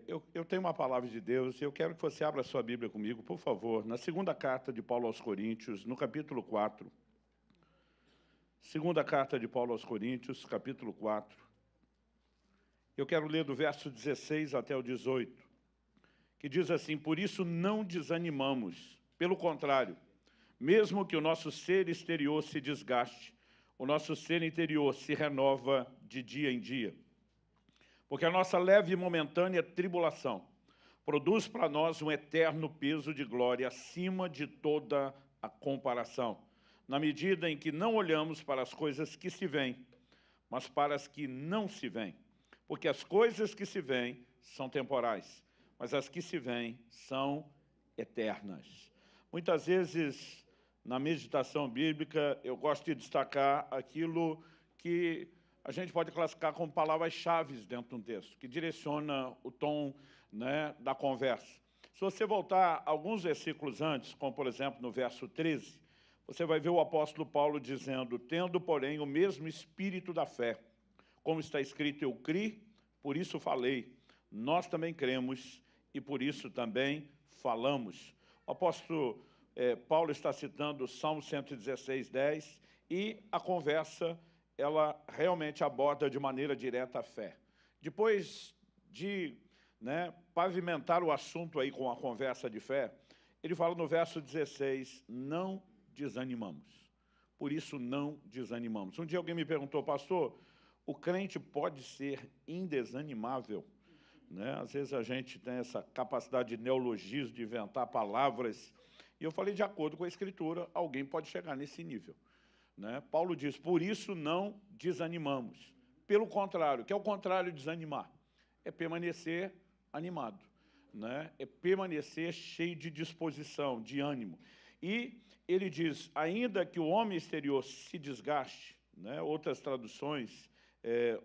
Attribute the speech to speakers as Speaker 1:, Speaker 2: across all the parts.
Speaker 1: Eu tenho uma palavra de Deus e eu quero que você abra sua Bíblia comigo, por favor, na segunda carta de Paulo aos Coríntios, no capítulo 4. Segunda carta de Paulo aos Coríntios, capítulo 4. Eu quero ler do verso 16 até o 18, que diz assim: por isso não desanimamos, pelo contrário, mesmo que o nosso ser exterior se desgaste, o nosso ser interior se renova de dia em dia. Porque a nossa leve e momentânea tribulação produz para nós um eterno peso de glória acima de toda a comparação, na medida em que não olhamos para as coisas que se veem, mas para as que não se veem. Porque as coisas que se veem são temporais, mas as que se veem são eternas. Muitas vezes, na meditação bíblica, eu gosto de destacar aquilo que a gente pode classificar como palavras-chave dentro de um texto, que direciona o tom, né, da conversa. Se você voltar alguns versículos antes, como por exemplo no verso 13, você vai ver o apóstolo Paulo dizendo: tendo, porém, o mesmo espírito da fé, como está escrito, eu criei, por isso falei, nós também cremos e por isso também falamos. O apóstolo Paulo está citando o Salmo 116, 10, e a conversa ela realmente aborda de maneira direta a fé. Depois de pavimentar o assunto aí com a conversa de fé, ele fala no verso 16, não desanimamos. Por isso não desanimamos. Um dia alguém me perguntou: pastor, o crente pode ser indesanimável? Às vezes a gente tem essa capacidade de neologismo, de inventar palavras, e eu falei, de acordo com a Escritura, alguém pode chegar nesse nível. Paulo diz, por isso não desanimamos. Pelo contrário, que é o contrário de desanimar? É permanecer animado, é permanecer cheio de disposição, de ânimo. E ele diz, ainda que o homem exterior se desgaste, outras traduções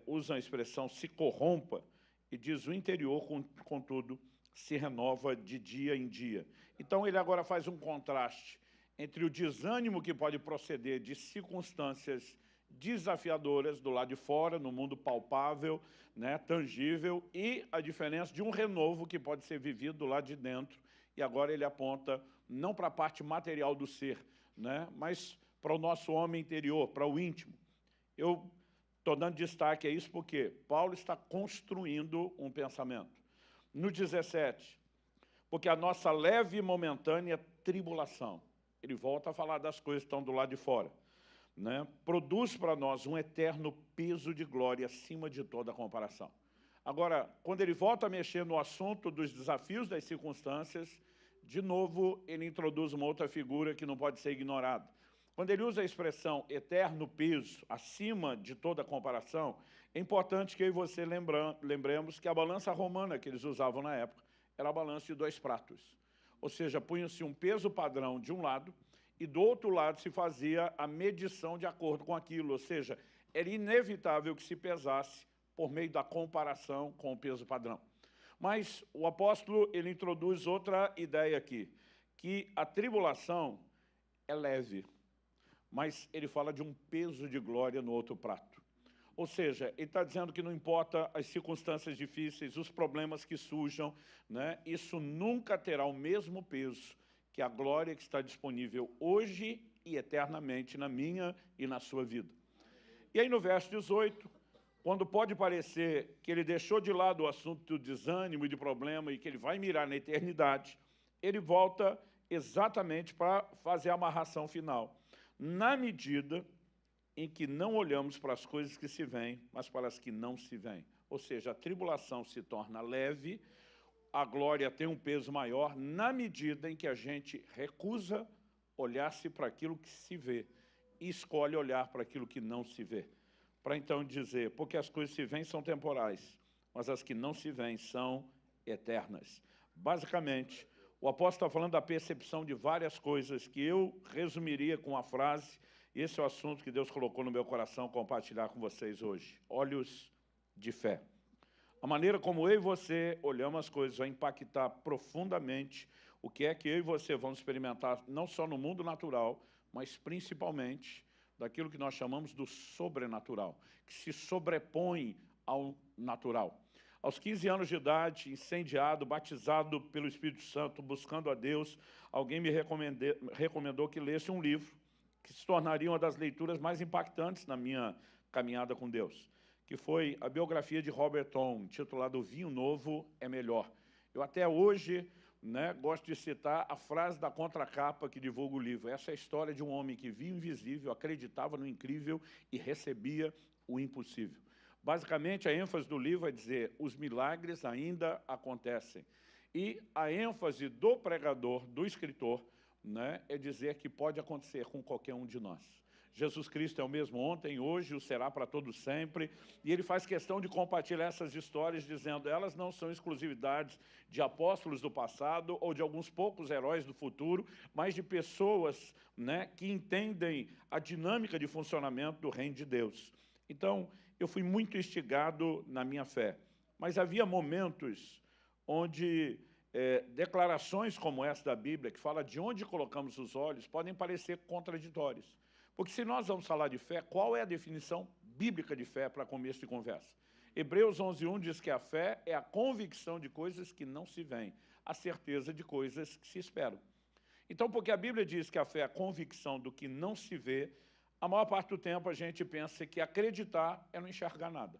Speaker 1: usam a expressão se corrompa, e diz o interior, contudo, se renova de dia em dia. Então ele agora faz um contraste entre o desânimo que pode proceder de circunstâncias desafiadoras do lado de fora, no mundo palpável, tangível, e a diferença de um renovo que pode ser vivido do lado de dentro. E agora ele aponta não para a parte material do ser, mas para o nosso homem interior, para o íntimo. Eu estou dando destaque a isso porque Paulo está construindo um pensamento. No 17, porque a nossa leve e momentânea tribulação, ele volta a falar das coisas que estão do lado de fora, produz para nós um eterno peso de glória acima de toda comparação. Agora, quando ele volta a mexer no assunto dos desafios das circunstâncias, de novo ele introduz uma outra figura que não pode ser ignorada. Quando ele usa a expressão eterno peso, acima de toda comparação, é importante que eu e você lembremos que a balança romana que eles usavam na época era a balança de 2 pratos. Ou seja, punha-se um peso padrão de um lado e do outro lado se fazia a medição de acordo com aquilo. Ou seja, era inevitável que se pesasse por meio da comparação com o peso padrão. Mas o apóstolo ele introduz outra ideia aqui, que a tribulação é leve, mas ele fala de um peso de glória no outro prato. Ou seja, ele está dizendo que não importa as circunstâncias difíceis, os problemas que surjam, isso nunca terá o mesmo peso que a glória que está disponível hoje e eternamente na minha e na sua vida. E aí no verso 18, quando pode parecer que ele deixou de lado o assunto do desânimo e de problema e que ele vai mirar na eternidade, ele volta exatamente para fazer a amarração final. Na medida em que não olhamos para as coisas que se veem, mas para as que não se veem. Ou seja, a tribulação se torna leve, a glória tem um peso maior, na medida em que a gente recusa olhar-se para aquilo que se vê e escolhe olhar para aquilo que não se vê. Para então dizer, porque as coisas que se veem são temporais, mas as que não se veem são eternas. Basicamente, o apóstolo está falando da percepção de várias coisas que eu resumiria com a frase: esse é o assunto que Deus colocou no meu coração compartilhar com vocês hoje. Olhos de fé. A maneira como eu e você olhamos as coisas vai impactar profundamente o que é que eu e você vamos experimentar, não só no mundo natural, mas principalmente daquilo que nós chamamos do sobrenatural, que se sobrepõe ao natural. Aos 15 anos de idade, incendiado, batizado pelo Espírito Santo, buscando a Deus, alguém me recomendou que lesse um livro que se tornaria uma das leituras mais impactantes na minha caminhada com Deus, que foi a biografia de Robert Owen, intitulada Vinho Novo é Melhor. Eu até hoje gosto de citar a frase da contracapa que divulga o livro. Essa é a história de um homem que via o invisível, acreditava no incrível e recebia o impossível. Basicamente, a ênfase do livro é dizer, os milagres ainda acontecem. E a ênfase do pregador, do escritor, é dizer que pode acontecer com qualquer um de nós. Jesus Cristo é o mesmo ontem, hoje, o será para todos sempre, e ele faz questão de compartilhar essas histórias, dizendo elas não são exclusividades de apóstolos do passado ou de alguns poucos heróis do futuro, mas de pessoas que entendem a dinâmica de funcionamento do reino de Deus. Então, eu fui muito instigado na minha fé, mas havia momentos onde declarações como essa da Bíblia, que fala de onde colocamos os olhos, podem parecer contraditórias. Porque se nós vamos falar de fé, qual é a definição bíblica de fé para começo de conversa? Hebreus 11:1 diz que a fé é a convicção de coisas que não se veem, a certeza de coisas que se esperam. Então, porque a Bíblia diz que a fé é a convicção do que não se vê, a maior parte do tempo a gente pensa que acreditar é não enxergar nada.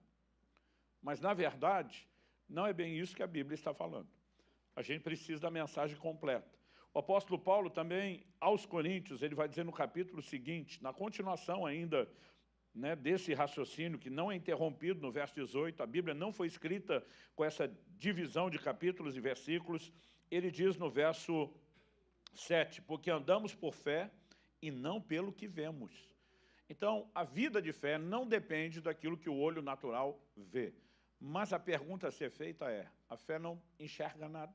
Speaker 1: Mas, na verdade, não é bem isso que a Bíblia está falando. A gente precisa da mensagem completa. O apóstolo Paulo também, aos Coríntios, ele vai dizer no capítulo seguinte, na continuação ainda desse raciocínio, que não é interrompido no verso 18, a Bíblia não foi escrita com essa divisão de capítulos e versículos, ele diz no verso 7, porque andamos por fé e não pelo que vemos. Então, a vida de fé não depende daquilo que o olho natural vê. Mas a pergunta a ser feita é, a fé não enxerga nada?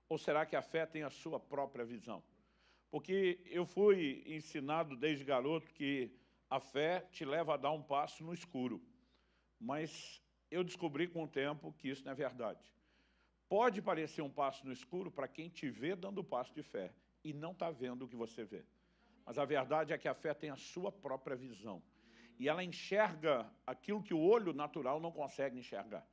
Speaker 1: Ou será que a fé tem a sua própria visão? Porque eu fui ensinado desde garoto que a fé te leva a dar um passo no escuro. Mas eu descobri com o tempo que isso não é verdade. Pode parecer um passo no escuro para quem te vê dando o passo de fé e não está vendo o que você vê. Mas a verdade é que a fé tem a sua própria visão. E ela enxerga aquilo que o olho natural não consegue enxergar.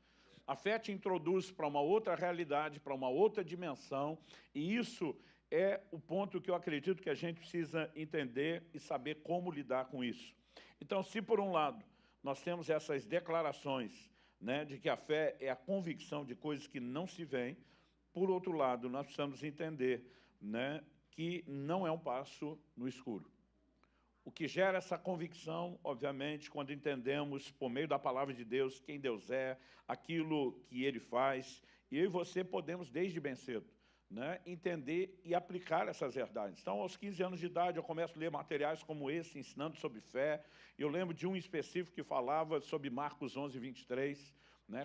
Speaker 1: A fé te introduz para uma outra realidade, para uma outra dimensão, e isso é o ponto que eu acredito que a gente precisa entender e saber como lidar com isso. Então, se por um lado nós temos essas declarações de que a fé é a convicção de coisas que não se veem, por outro lado, nós precisamos entender que não é um passo no escuro. O que gera essa convicção, obviamente, quando entendemos, por meio da palavra de Deus, quem Deus é, aquilo que Ele faz, e eu e você podemos, desde bem cedo, entender e aplicar essas verdades. Então, aos 15 anos de idade, eu começo a ler materiais como esse, ensinando sobre fé. Eu lembro de um específico que falava sobre Marcos 11:23,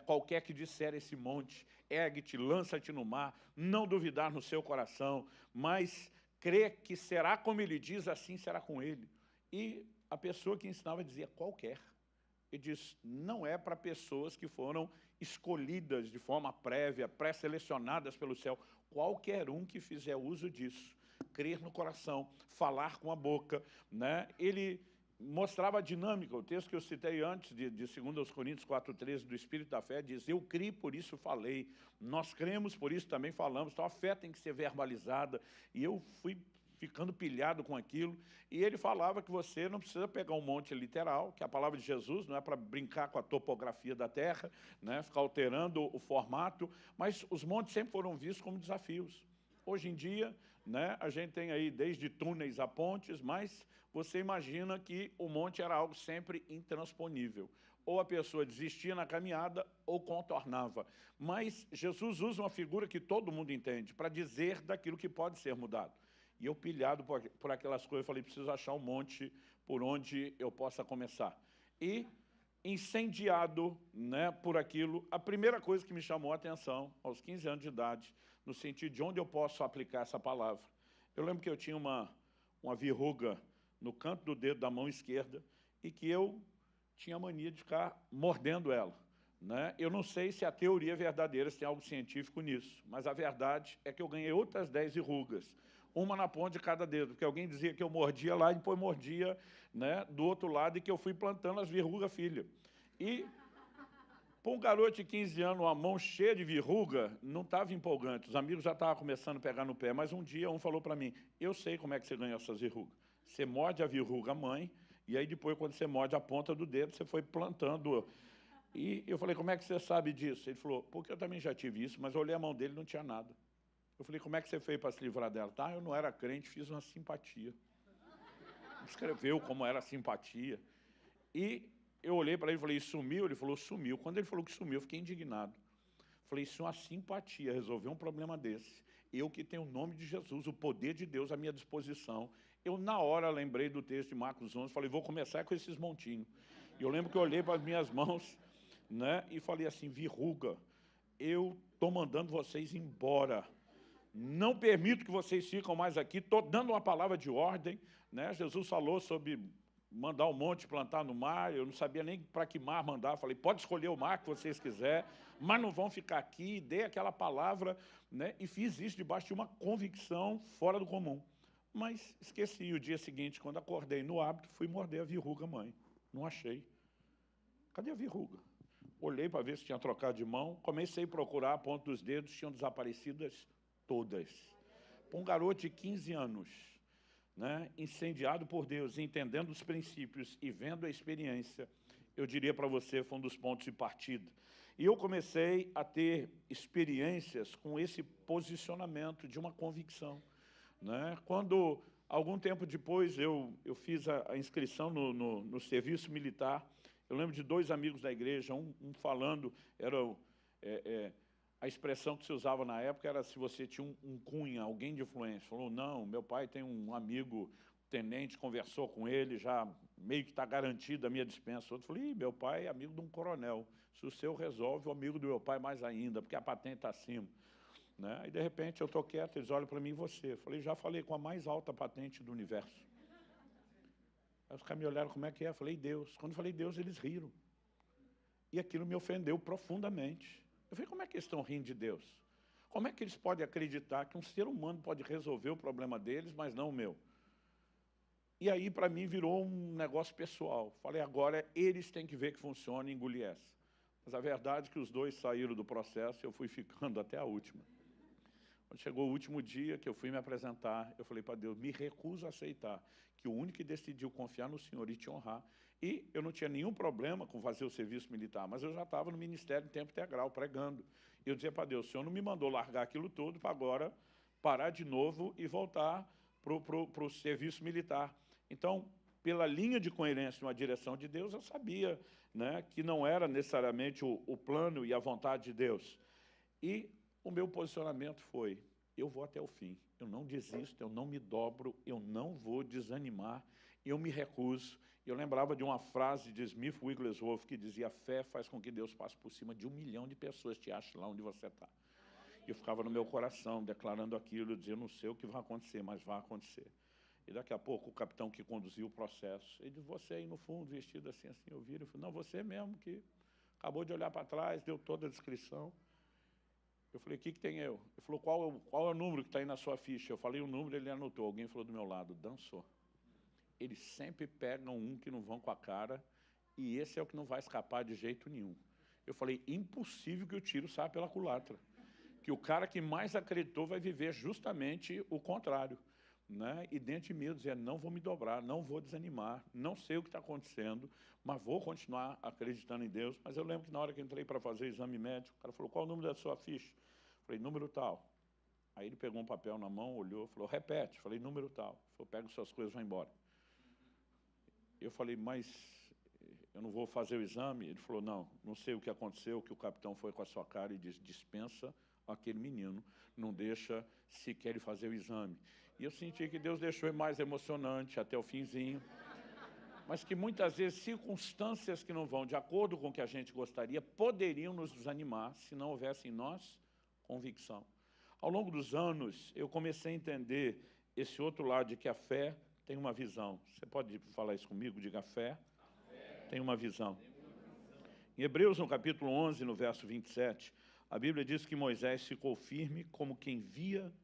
Speaker 1: qualquer que disser esse monte, ergue-te, lança-te no mar, não duvidar no seu coração, mas crê que será como ele diz, assim será com ele. E a pessoa que ensinava dizia qualquer. Ele diz, não é para pessoas que foram escolhidas de forma prévia, pré-selecionadas pelo céu. Qualquer um que fizer uso disso, crer no coração, falar com a boca, Ele mostrava a dinâmica. O texto que eu citei antes, de 2 Coríntios 4:13, do Espírito da Fé, diz, eu criei, por isso falei. Nós cremos, por isso também falamos. Então, a fé tem que ser verbalizada. E eu fui ficando pilhado com aquilo, e ele falava que você não precisa pegar um monte literal, que a palavra de Jesus não é para brincar com a topografia da terra, ficar alterando o formato, mas os montes sempre foram vistos como desafios. Hoje em dia, a gente tem aí desde túneis a pontes, mas você imagina que o monte era algo sempre intransponível. Ou a pessoa desistia na caminhada ou contornava. Mas Jesus usa uma figura que todo mundo entende, para dizer daquilo que pode ser mudado. E eu, pilhado por aquelas coisas, falei, preciso achar um monte por onde eu possa começar. E, incendiado por aquilo, a primeira coisa que me chamou a atenção, aos 15 anos de idade, no sentido de onde eu posso aplicar essa palavra. Eu lembro que eu tinha uma verruga no canto do dedo da mão esquerda e que eu tinha a mania de ficar mordendo ela. Eu não sei se a teoria é verdadeira, se tem algo científico nisso, mas a verdade é que eu ganhei outras 10 verrugas, uma na ponta de cada dedo, porque alguém dizia que eu mordia lá e depois mordia do outro lado e que eu fui plantando as verrugas filha. E Para um garoto de 15 anos, a mão cheia de verruga, não estava empolgante. Os amigos já estavam começando a pegar no pé. Mas um dia um falou para mim, eu sei como é que você ganha essas verrugas. Você morde a verruga mãe, e aí depois, quando você morde a ponta do dedo, você foi plantando. E eu falei, como é que você sabe disso? Ele falou, porque eu também já tive isso, mas eu olhei a mão dele e não tinha nada. Eu falei, como é que você fez para se livrar dela? Tá, eu não era crente, fiz uma simpatia. Escreveu como era a simpatia. E eu olhei para ele e falei, sumiu? Ele falou, sumiu. Quando ele falou que sumiu, eu fiquei indignado. Falei, isso é uma simpatia, resolver um problema desse. Eu que tenho o nome de Jesus, o poder de Deus à minha disposição. Eu, na hora, lembrei do texto de Marcos 11, falei, vou começar com esses montinhos. E eu lembro que eu olhei para as minhas mãos, né, e falei assim, verruga, eu estou mandando vocês embora. Não permito que vocês fiquem mais aqui. Estou dando uma palavra de ordem, né? Jesus falou sobre mandar um monte plantar no mar. Eu não sabia nem para que mar mandar. Falei, pode escolher o mar que vocês quiserem, mas não vão ficar aqui. Dei aquela palavra, né? E fiz isso debaixo de uma convicção fora do comum. Mas esqueci. O dia seguinte, quando acordei no hábito, fui morder a verruga, mãe. Não achei. Cadê a verruga? Olhei para ver se tinha trocado de mão. Comecei a procurar, a ponta dos dedos tinham desaparecidas todas. Para um garoto de 15 anos, né, incendiado por Deus, entendendo os princípios e vendo a experiência, eu diria para você, foi um dos pontos de partida. E eu comecei a ter experiências com esse posicionamento de uma convicção, né? Quando, algum tempo depois, eu fiz a inscrição no serviço militar, eu lembro de dois amigos da igreja, um falando, era a expressão que se usava na época era se você tinha um cunha, alguém de influência. Falou, não, meu pai tem um amigo tenente, conversou com ele, já meio que está garantida a minha dispensa. Outro falou, meu pai é amigo de um coronel. Se o seu resolve, o amigo do meu pai mais ainda, porque a patente está acima. Né? Aí, de repente, eu estou quieto, eles olham para mim e você. Eu falei, já falei com a mais alta patente do universo. Aí os caras me olharam, como é que é? Eu falei, Deus. Quando eu falei Deus, eles riram. E aquilo me ofendeu profundamente. Eu falei, como é que eles estão rindo de Deus? Como é que eles podem acreditar que um ser humano pode resolver o problema deles, mas não o meu? E aí, para mim, virou um negócio pessoal. Falei, agora eles têm que ver que funciona e engolir essa. Mas a verdade é que os dois saíram do processo e eu fui ficando até a última. Quando chegou o último dia que eu fui me apresentar, eu falei para Deus, me recuso a aceitar que o único que decidiu confiar no Senhor e te honrar. E eu não tinha nenhum problema com fazer o serviço militar, mas eu já estava no ministério em tempo integral, pregando. E eu dizia para Deus, o Senhor não me mandou largar aquilo tudo para agora parar de novo e voltar para o serviço militar. Então, pela linha de coerência numa direção de Deus, eu sabia, né, que não era necessariamente o plano e a vontade de Deus. E o meu posicionamento foi, eu vou até o fim, eu não desisto, eu não me dobro, eu não vou desanimar, eu me recuso. Eu lembrava de uma frase de Smith Wigglesworth que dizia, a fé faz com que Deus passe por cima de 1 milhão de pessoas, te ache lá onde você está. Eu ficava no meu coração, declarando aquilo, eu dizia, eu não sei o que vai acontecer, mas vai acontecer. E daqui a pouco o capitão que conduziu o processo, ele disse, você aí no fundo, vestido assim, eu viro, eu falei, não, você mesmo que acabou de olhar para trás, deu toda a descrição. Eu falei, o que tem eu? Ele falou, qual é o número que está aí na sua ficha? Eu falei o número, ele anotou. Alguém falou do meu lado, dançou. Eles sempre pegam um que não vão com a cara, e esse é o que não vai escapar de jeito nenhum. Eu falei, impossível que o tiro saia pela culatra. Que o cara que mais acreditou vai viver justamente o contrário. Né? E dentro de mim eu dizia, não vou me dobrar, não vou desanimar, não sei o que está acontecendo, mas vou continuar acreditando em Deus. Mas eu lembro que na hora que entrei para fazer o exame médico, o cara falou, qual é o número da sua ficha? Falei, número tal. Aí ele pegou um papel na mão, olhou, falou, repete. Falei, número tal. Falou, pega suas coisas e vai embora. Eu falei, mas eu não vou fazer o exame? Ele falou, não sei o que aconteceu, que o capitão foi com a sua cara e disse, dispensa aquele menino, não deixa sequer ele fazer o exame. E eu senti que Deus deixou ele mais emocionante até o finzinho, mas que muitas vezes circunstâncias que não vão de acordo com o que a gente gostaria poderiam nos desanimar se não houvesse em nós convicção. Ao longo dos anos, eu comecei a entender esse outro lado de que a fé tem uma visão. Você pode falar isso comigo? Diga, a fé tem uma visão. Em Hebreus, no capítulo 11, no verso 27, a Bíblia diz que Moisés ficou firme como quem via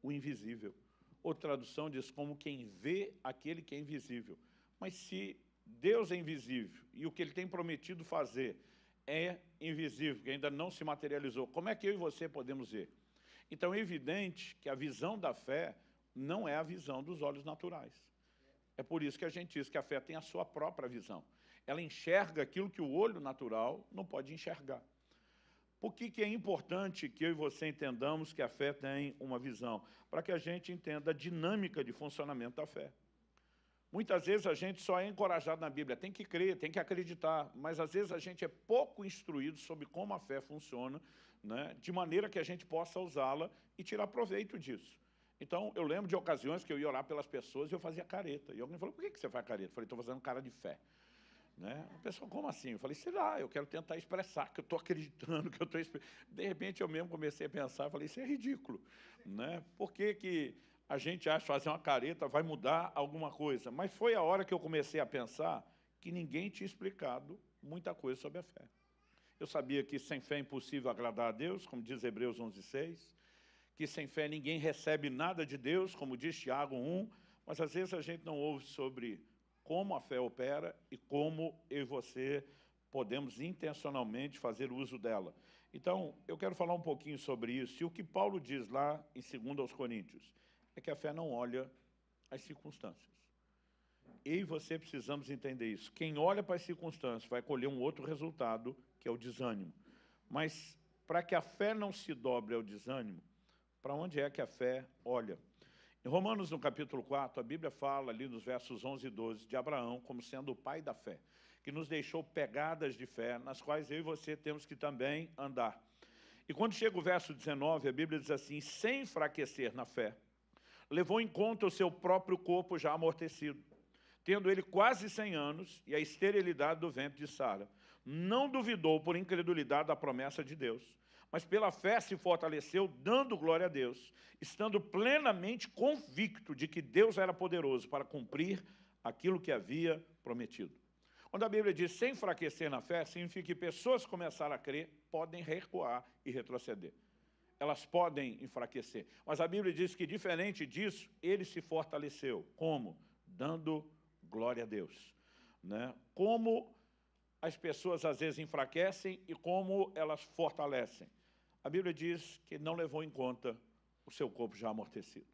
Speaker 1: o invisível. Outra tradução diz como quem vê aquele que é invisível. Mas se Deus é invisível e o que Ele tem prometido fazer é invisível, que ainda não se materializou. Como é que eu e você podemos ver? Então é evidente que a visão da fé não é a visão dos olhos naturais. É por isso que a gente diz que a fé tem a sua própria visão. Ela enxerga aquilo que o olho natural não pode enxergar. Por que é importante que eu e você entendamos que a fé tem uma visão? Para que a gente entenda a dinâmica de funcionamento da fé. Muitas vezes a gente só é encorajado na Bíblia, tem que crer, tem que acreditar, mas às vezes a gente é pouco instruído sobre como a fé funciona, né, de maneira que a gente possa usá-la e tirar proveito disso. Então, eu lembro de ocasiões que eu ia orar pelas pessoas e eu fazia careta. E alguém falou, por que você faz careta? Eu falei, estou fazendo cara de fé. Né? A pessoa, como assim? Eu falei, sei lá, eu quero tentar expressar que eu estou acreditando, que eu estou... De repente, eu mesmo comecei a pensar, falei, isso é ridículo. Né? Por que a gente acha que fazer uma careta vai mudar alguma coisa? Mas foi a hora que eu comecei a pensar que ninguém tinha explicado muita coisa sobre a fé. Eu sabia que sem fé é impossível agradar a Deus, como diz Hebreus 11:6, que sem fé ninguém recebe nada de Deus, como diz Tiago 1, mas às vezes a gente não ouve sobre como a fé opera e como eu e você podemos intencionalmente fazer uso dela. Então, eu quero falar um pouquinho sobre isso. E o que Paulo diz lá em 2 aos Coríntios é que a fé não olha as circunstâncias. Eu e você precisamos entender isso. Quem olha para as circunstâncias vai colher um outro resultado, que é o desânimo. Mas, para que a fé não se dobre ao desânimo, para onde é que a fé olha? Em Romanos, no capítulo 4, a Bíblia fala ali nos versos 11 e 12 de Abraão como sendo o pai da fé, que nos deixou pegadas de fé, nas quais eu e você temos que também andar. E quando chega o verso 19, a Bíblia diz assim, sem enfraquecer na fé, levou em conta o seu próprio corpo já amortecido, tendo ele quase 100 anos e a esterilidade do ventre de Sara. Não duvidou por incredulidade da promessa de Deus, mas pela fé se fortaleceu, dando glória a Deus, estando plenamente convicto de que Deus era poderoso para cumprir aquilo que havia prometido. Quando a Bíblia diz sem enfraquecer na fé, significa que pessoas que começaram a crer podem recuar e retroceder. Elas podem enfraquecer. Mas a Bíblia diz que, diferente disso, ele se fortaleceu. Como? Dando glória a Deus. Né? Como as pessoas às vezes enfraquecem e como elas fortalecem. A Bíblia diz que não levou em conta o seu corpo já amortecido.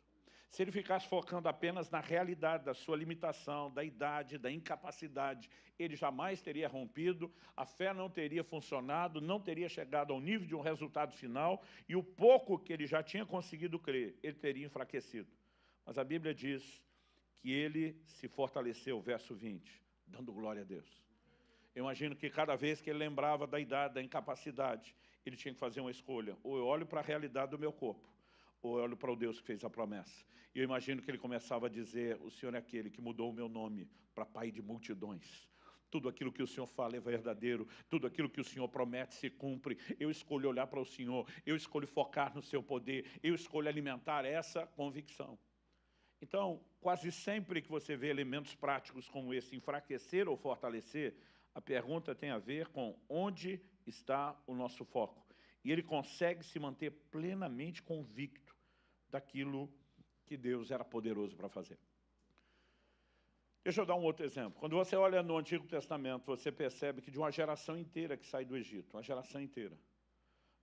Speaker 1: Se ele ficasse focando apenas na realidade da sua limitação, da idade, da incapacidade, ele jamais teria rompido, a fé não teria funcionado, não teria chegado ao nível de um resultado final, e o pouco que ele já tinha conseguido crer, ele teria enfraquecido. Mas a Bíblia diz que ele se fortaleceu, verso 20, dando glória a Deus. Eu imagino que cada vez que ele lembrava da idade, da incapacidade, ele tinha que fazer uma escolha. Ou eu olho para a realidade do meu corpo, ou eu olho para o Deus que fez a promessa. E eu imagino que ele começava a dizer, o Senhor é aquele que mudou o meu nome para Pai de multidões. Tudo aquilo que o Senhor fala é verdadeiro, tudo aquilo que o Senhor promete se cumpre. Eu escolho olhar para o Senhor, eu escolho focar no seu poder, eu escolho alimentar essa convicção. Então, quase sempre que você vê elementos práticos como esse, enfraquecer ou fortalecer, a pergunta tem a ver com onde está o nosso foco. E ele consegue se manter plenamente convicto daquilo que Deus era poderoso para fazer. Deixa eu dar um outro exemplo. Quando você olha no Antigo Testamento, você percebe que de uma geração inteira que sai do Egito, uma geração inteira,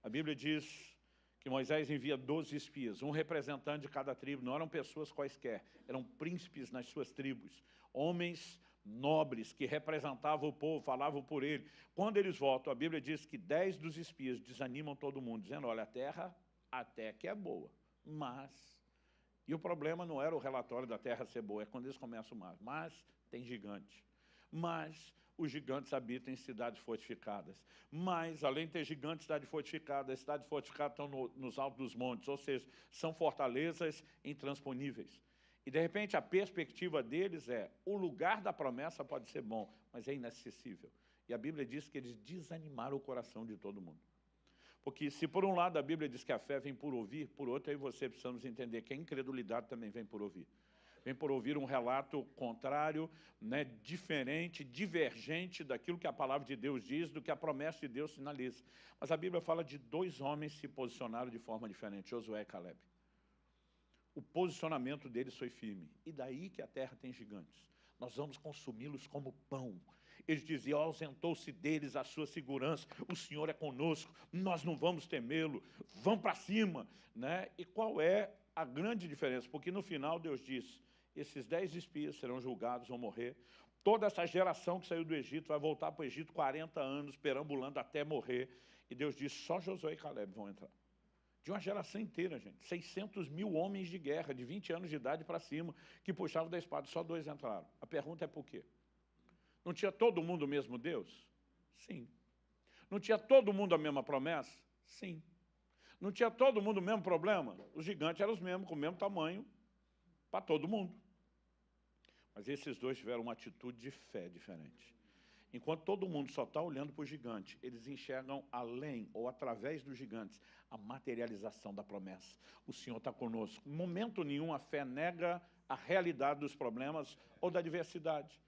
Speaker 1: a Bíblia diz que Moisés envia 12 espias, um representante de cada tribo, não eram pessoas quaisquer, eram príncipes nas suas tribos, homens nobres que representavam o povo, falavam por ele. Quando eles voltam, a Bíblia diz que 10 dos espias desanimam todo mundo, dizendo, olha, a terra até que é boa, mas... E o problema não era o relatório da terra ser boa, é quando eles começam mais. Mas tem gigante. Mas os gigantes habitam em cidades fortificadas. Mas, além de ter gigantes, cidades fortificadas estão nos altos dos montes, ou seja, são fortalezas intransponíveis. E, de repente, a perspectiva deles é, o lugar da promessa pode ser bom, mas é inacessível. E a Bíblia diz que eles desanimaram o coração de todo mundo. Porque se por um lado a Bíblia diz que a fé vem por ouvir, por outro aí você precisamos entender que a incredulidade também vem por ouvir. Vem por ouvir um relato contrário, né, diferente, divergente daquilo que a palavra de Deus diz, do que a promessa de Deus sinaliza. Mas a Bíblia fala de 2 homens que se posicionaram de forma diferente, Josué e Caleb. O posicionamento deles foi firme. E daí que a terra tem gigantes. Nós vamos consumi-los como pão. eles diziam, ausentou-se deles a sua segurança, o Senhor é conosco, nós não vamos temê-lo, vamos para cima, né? E qual é a grande diferença? Porque no final Deus disse, esses 10 espias serão julgados, vão morrer, toda essa geração que saiu do Egito vai voltar para o Egito 40 anos, perambulando até morrer, e Deus disse, só Josué e Caleb vão entrar. De uma geração inteira, gente, 600 mil homens de guerra, de 20 anos de idade para cima, que puxavam da espada, só 2 entraram. A pergunta é por quê? Não tinha todo mundo o mesmo Deus? Sim. Não tinha todo mundo a mesma promessa? Sim. Não tinha todo mundo o mesmo problema? Os gigantes eram os mesmos, com o mesmo tamanho, para todo mundo. Mas esses 2 tiveram uma atitude de fé diferente. Enquanto todo mundo só está olhando para o gigante, eles enxergam além ou através dos gigantes a materialização da promessa. O Senhor está conosco. Em momento nenhum a fé nega a realidade dos problemas ou da adversidade.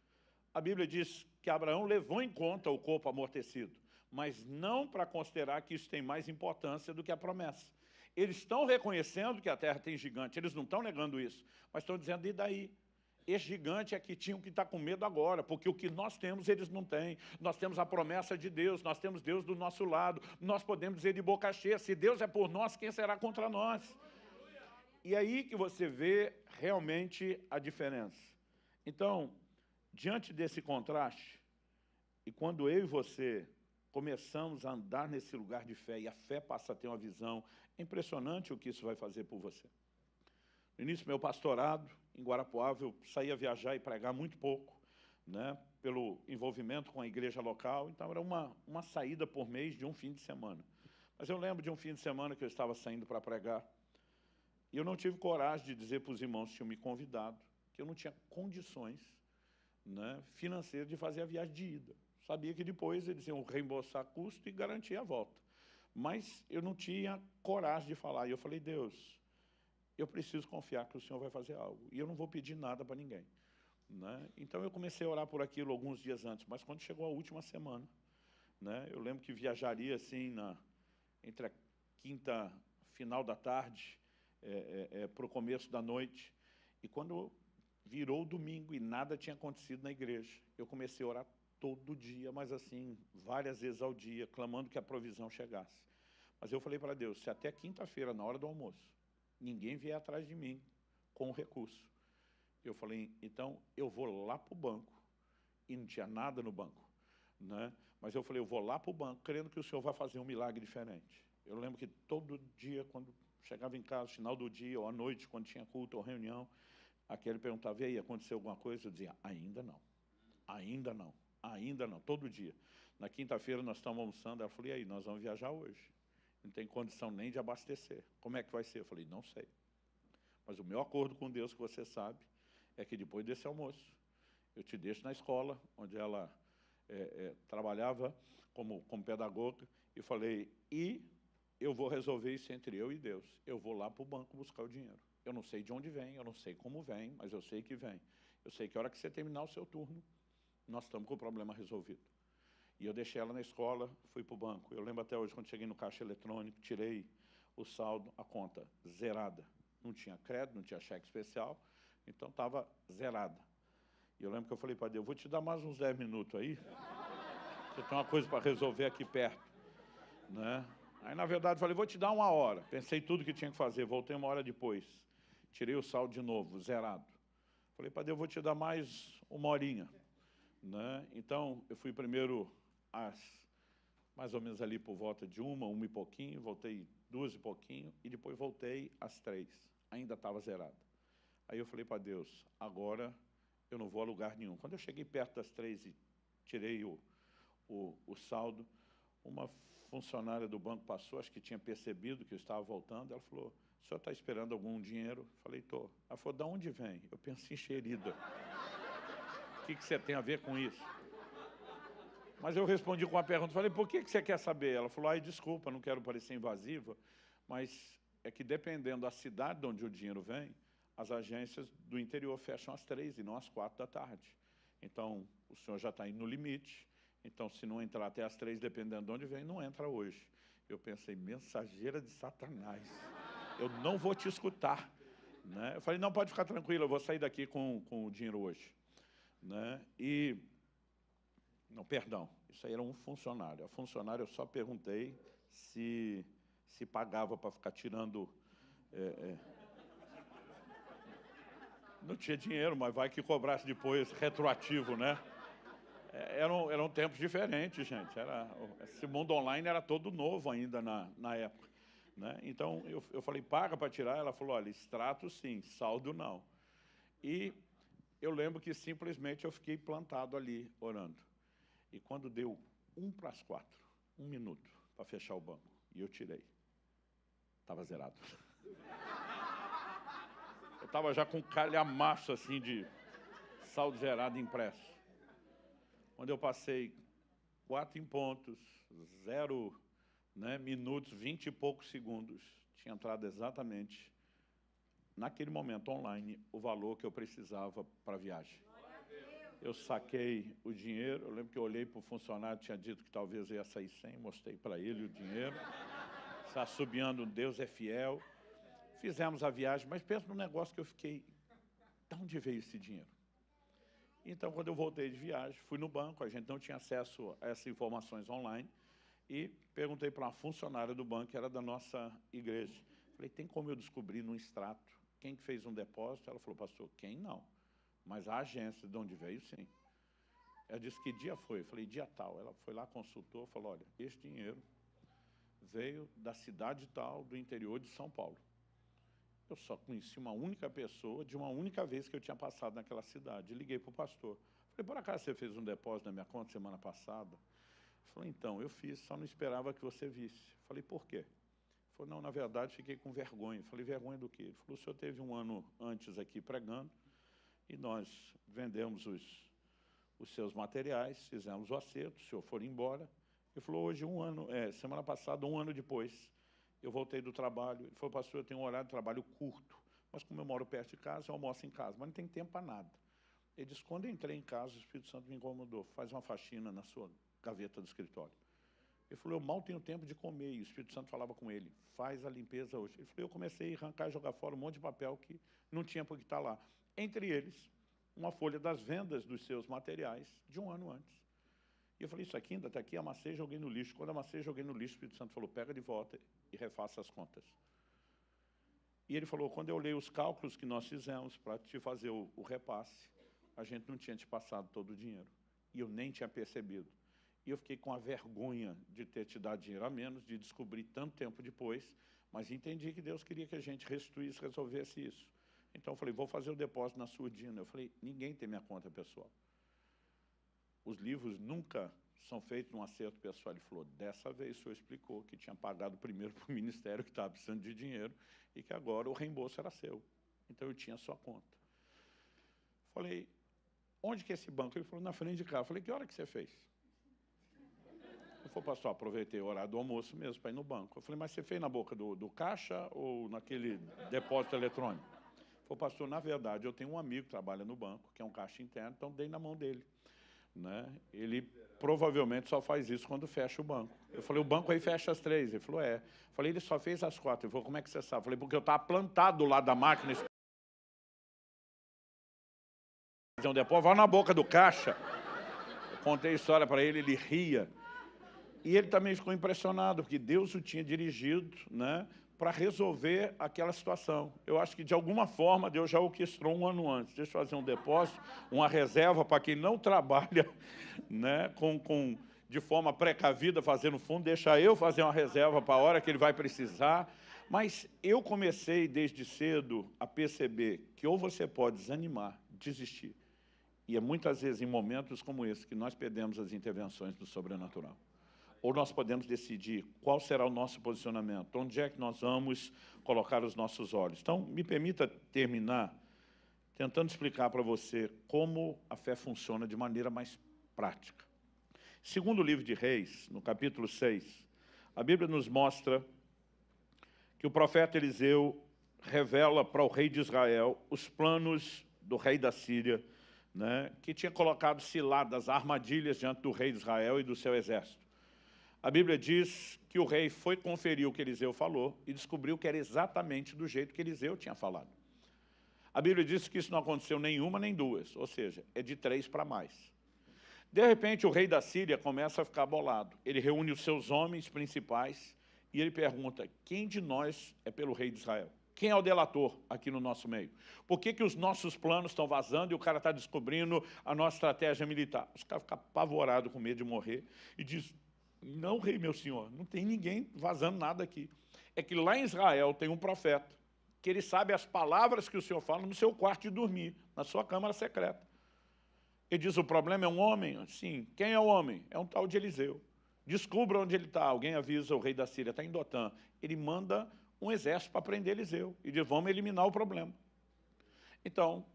Speaker 1: A Bíblia diz que Abraão levou em conta o corpo amortecido, mas não para considerar que isso tem mais importância do que a promessa. Eles estão reconhecendo que a terra tem gigante, eles não estão negando isso, mas estão dizendo, e daí? Esse gigante é que tinham que estar com medo agora, porque o que nós temos, eles não têm. Nós temos a promessa de Deus, nós temos Deus do nosso lado, nós podemos dizer de boca cheia, se Deus é por nós, quem será contra nós? E aí que você vê realmente a diferença. Então, diante desse contraste, e quando eu e você começamos a andar nesse lugar de fé, e a fé passa a ter uma visão, é impressionante o que isso vai fazer por você. No início do meu pastorado, em Guarapuava, eu saía viajar e pregar muito pouco, né, pelo envolvimento com a igreja local, então era uma saída por mês de um fim de semana. Mas eu lembro de um fim de semana que eu estava saindo para pregar, e eu não tive coragem de dizer para os irmãos que tinham me convidado, que eu não tinha condições, né, financeiras de fazer a viagem de ida. Sabia que depois eles iam reembolsar custo e garantir a volta. Mas eu não tinha coragem de falar, e eu falei, Deus, eu preciso confiar que o Senhor vai fazer algo. E eu não vou pedir nada para ninguém, né? Então, eu comecei a orar por aquilo alguns dias antes, mas quando chegou a última semana, né, eu lembro que viajaria assim, entre a quinta, final da tarde, para o começo da noite. E quando virou o domingo e nada tinha acontecido na igreja, eu comecei a orar todo dia, mas assim, várias vezes ao dia, clamando que a provisão chegasse. Mas eu falei para Deus, se até quinta-feira, na hora do almoço, ninguém vier atrás de mim com o recurso. Eu falei, então eu vou lá para o banco, e não tinha nada no banco, né? Mas eu falei, eu vou lá para o banco, crendo que o Senhor vai fazer um milagre diferente. Eu lembro que todo dia, quando chegava em casa, final do dia, ou à noite, quando tinha culto ou reunião, aquele perguntava, e aí, aconteceu alguma coisa? Eu dizia, ainda não, ainda não, ainda não, todo dia. Na quinta-feira nós estamos almoçando, ela falou, e aí, nós vamos viajar hoje. Não tem condição nem de abastecer. Como é que vai ser? Eu falei, não sei. Mas o meu acordo com Deus, que você sabe, é que depois desse almoço, eu te deixo na escola, onde ela trabalhava como pedagoga, e falei, e eu vou resolver isso entre eu e Deus. Eu vou lá para o banco buscar o dinheiro. Eu não sei de onde vem, eu não sei como vem, mas eu sei que vem. Eu sei que a hora que você terminar o seu turno, nós estamos com o problema resolvido. E eu deixei ela na escola, fui para o banco. Eu lembro até hoje, quando cheguei no caixa eletrônico, tirei o saldo, a conta zerada. Não tinha crédito, não tinha cheque especial, então estava zerada. E eu lembro que eu falei para Deus, vou te dar mais uns 10 minutos aí, eu tenho uma coisa para resolver aqui perto, né? Aí, na verdade, eu falei, vou te dar 1 hora. Pensei tudo que tinha que fazer, voltei 1 hora depois. Tirei o saldo de novo, zerado. Falei para Deus, vou te dar mais 1 horinha, né? Então, eu fui primeiro mais ou menos ali por volta de 1 e pouquinho, voltei 2 e pouquinho, e depois voltei às 3. Ainda estava zerado. Aí eu falei para Deus, agora eu não vou a lugar nenhum. Quando eu cheguei perto das 3 e tirei o saldo, uma funcionária do banco passou, acho que tinha percebido que eu estava voltando, ela falou, o senhor está esperando algum dinheiro? Eu falei, estou. Ela falou, de onde vem? Eu pensei, enxerida. O que você tem a ver com isso? Mas eu respondi com uma pergunta, falei, por que você quer saber? Ela falou, ai, desculpa, não quero parecer invasiva, mas é que dependendo da cidade de onde o dinheiro vem, as agências do interior fecham às 3 e não às 4 da tarde. Então, o senhor já está indo no limite, então se não entrar até às 3, dependendo de onde vem, não entra hoje. Eu pensei, mensageira de Satanás, eu não vou te escutar, né? Eu falei, não, pode ficar tranquilo, eu vou sair daqui com o dinheiro hoje, né? E Não, perdão, isso aí era um funcionário. A funcionária, eu só perguntei se pagava para ficar tirando... Não tinha dinheiro, mas vai que cobrasse depois retroativo, né? Eram tempos diferentes, gente. Esse mundo online era todo novo ainda na época, né? Então, eu falei, paga para tirar? Ela falou, olha, extrato sim, saldo não. E eu lembro que simplesmente eu fiquei plantado ali, orando. E quando deu 1:04, 1 minuto para fechar o banco, e eu tirei, estava zerado. Eu estava já com calhamaço assim de saldo zerado impresso. Quando eu passei 4 em pontos, 0, né, minutos, 20 e poucos segundos, tinha entrado exatamente, naquele momento online, o valor que eu precisava para a viagem. Eu saquei o dinheiro, eu lembro que eu olhei para o funcionário, tinha dito que talvez ia sair 100, mostrei para ele o dinheiro, está assobiando, Deus é fiel. Fizemos a viagem, mas pensa no negócio que eu fiquei, de onde veio esse dinheiro? Então, quando eu voltei de viagem, fui no banco, a gente não tinha acesso a essas informações online, e perguntei para uma funcionária do banco, que era da nossa igreja. Falei, tem como eu descobrir no extrato quem que fez um depósito? Ela falou, pastor, quem não? Mas a agência de onde veio, sim. Ela disse, que dia foi? Eu falei, dia tal. Ela foi lá, consultou, falou, olha, esse dinheiro veio da cidade tal, do interior de São Paulo. Eu só conheci uma única pessoa, de uma única vez que eu tinha passado naquela cidade. Liguei para o pastor. Falei, por acaso você fez um depósito na minha conta semana passada? Ele falou, então, eu fiz, só não esperava que você visse. Falei, por quê? Ele falou, não, na verdade, fiquei com vergonha. Falei, vergonha do quê? Ele falou, o senhor teve um ano antes aqui pregando, e nós vendemos os seus materiais, fizemos o acerto, o senhor foi embora. Ele falou, hoje semana passada, 1 ano depois, eu voltei do trabalho. Ele falou, pastor, eu tenho um horário de trabalho curto, mas como eu moro perto de casa, eu almoço em casa, mas não tem tempo para nada. Ele disse, quando eu entrei em casa, o Espírito Santo me incomodou, faz uma faxina na sua gaveta do escritório. Ele falou, eu mal tenho tempo de comer, e o Espírito Santo falava com ele, faz a limpeza hoje. Ele falou, eu comecei a arrancar e jogar fora um monte de papel que não tinha por que estar lá. Entre eles, uma folha das vendas dos seus materiais de 1 ano antes. E eu falei, isso aqui ainda está aqui, amassei e joguei no lixo. Quando amassei e joguei no lixo, o Espírito Santo falou, pega de volta e refaça as contas. E ele falou, quando eu olhei os cálculos que nós fizemos para te fazer o repasse, a gente não tinha te passado todo o dinheiro. E eu nem tinha percebido. E eu fiquei com a vergonha de ter te dado dinheiro a menos, de descobrir tanto tempo depois, mas entendi que Deus queria que a gente restituísse, resolvesse isso. Então eu falei, vou fazer o depósito na Surdina. Eu falei, ninguém tem minha conta pessoal. Os livros nunca são feitos num acerto pessoal. Ele falou, dessa vez o senhor explicou que tinha pagado primeiro para o ministério, que estava precisando de dinheiro, e que agora o reembolso era seu. Então eu tinha a sua conta. Falei, onde que é esse banco? Ele falou, na frente de casa. Eu falei, que hora que você fez? Ele falou, pastor, aproveitei o horário do almoço mesmo para ir no banco. Eu falei, mas você fez na boca do caixa ou naquele depósito eletrônico? Ele falou, pastor, na verdade, eu tenho um amigo que trabalha no banco, que é um caixa interno, então dei na mão dele. Né? Ele provavelmente só faz isso quando fecha o banco. Eu falei, o banco aí fecha às 3. Ele falou, é. Eu falei, ele só fez às 4. Ele falou, como é que você sabe? Eu falei, porque eu estava plantado do lado da máquina. Um depósito, vai na boca do caixa. Eu contei a história para ele, ele ria. E ele também ficou impressionado, porque Deus o tinha dirigido, né, para resolver aquela situação. Eu acho que, de alguma forma, Deus já orquestrou 1 ano antes. Deixa eu fazer um depósito, uma reserva para quem não trabalha, né, de forma precavida, fazendo fundo, deixa eu fazer uma reserva para a hora que ele vai precisar. Mas eu comecei, desde cedo, a perceber que ou você pode desanimar, desistir. E é muitas vezes em momentos como esse que nós perdemos as intervenções do sobrenatural. Ou nós podemos decidir qual será o nosso posicionamento, onde é que nós vamos colocar os nossos olhos. Então, me permita terminar tentando explicar para você como a fé funciona de maneira mais prática. Segundo o livro de Reis, no capítulo 6, a Bíblia nos mostra que o profeta Eliseu revela para o rei de Israel os planos do rei da Síria, né, que tinha colocado ciladas, armadilhas diante do rei de Israel e do seu exército. A Bíblia diz que o rei foi conferir o que Eliseu falou e descobriu que era exatamente do jeito que Eliseu tinha falado. A Bíblia diz que isso não aconteceu nem uma nem duas, ou seja, é de 3 para mais. De repente, o rei da Síria começa a ficar bolado. Ele reúne os seus homens principais e ele pergunta, quem de nós é pelo rei de Israel? Quem é o delator aqui no nosso meio? Por que os nossos planos estão vazando e o cara está descobrindo a nossa estratégia militar? Os caras ficam apavorados com medo de morrer e diz, não, rei, meu senhor, não tem ninguém vazando nada aqui. É que lá em Israel tem um profeta, que ele sabe as palavras que o senhor fala no seu quarto de dormir, na sua câmara secreta. Ele diz, o problema é um homem? Sim. Quem é o homem? É um tal de Eliseu. Descubra onde ele está. Alguém avisa o rei da Síria, está em Dotã. Ele manda um exército para prender Eliseu. E diz, vamos eliminar o problema. Então,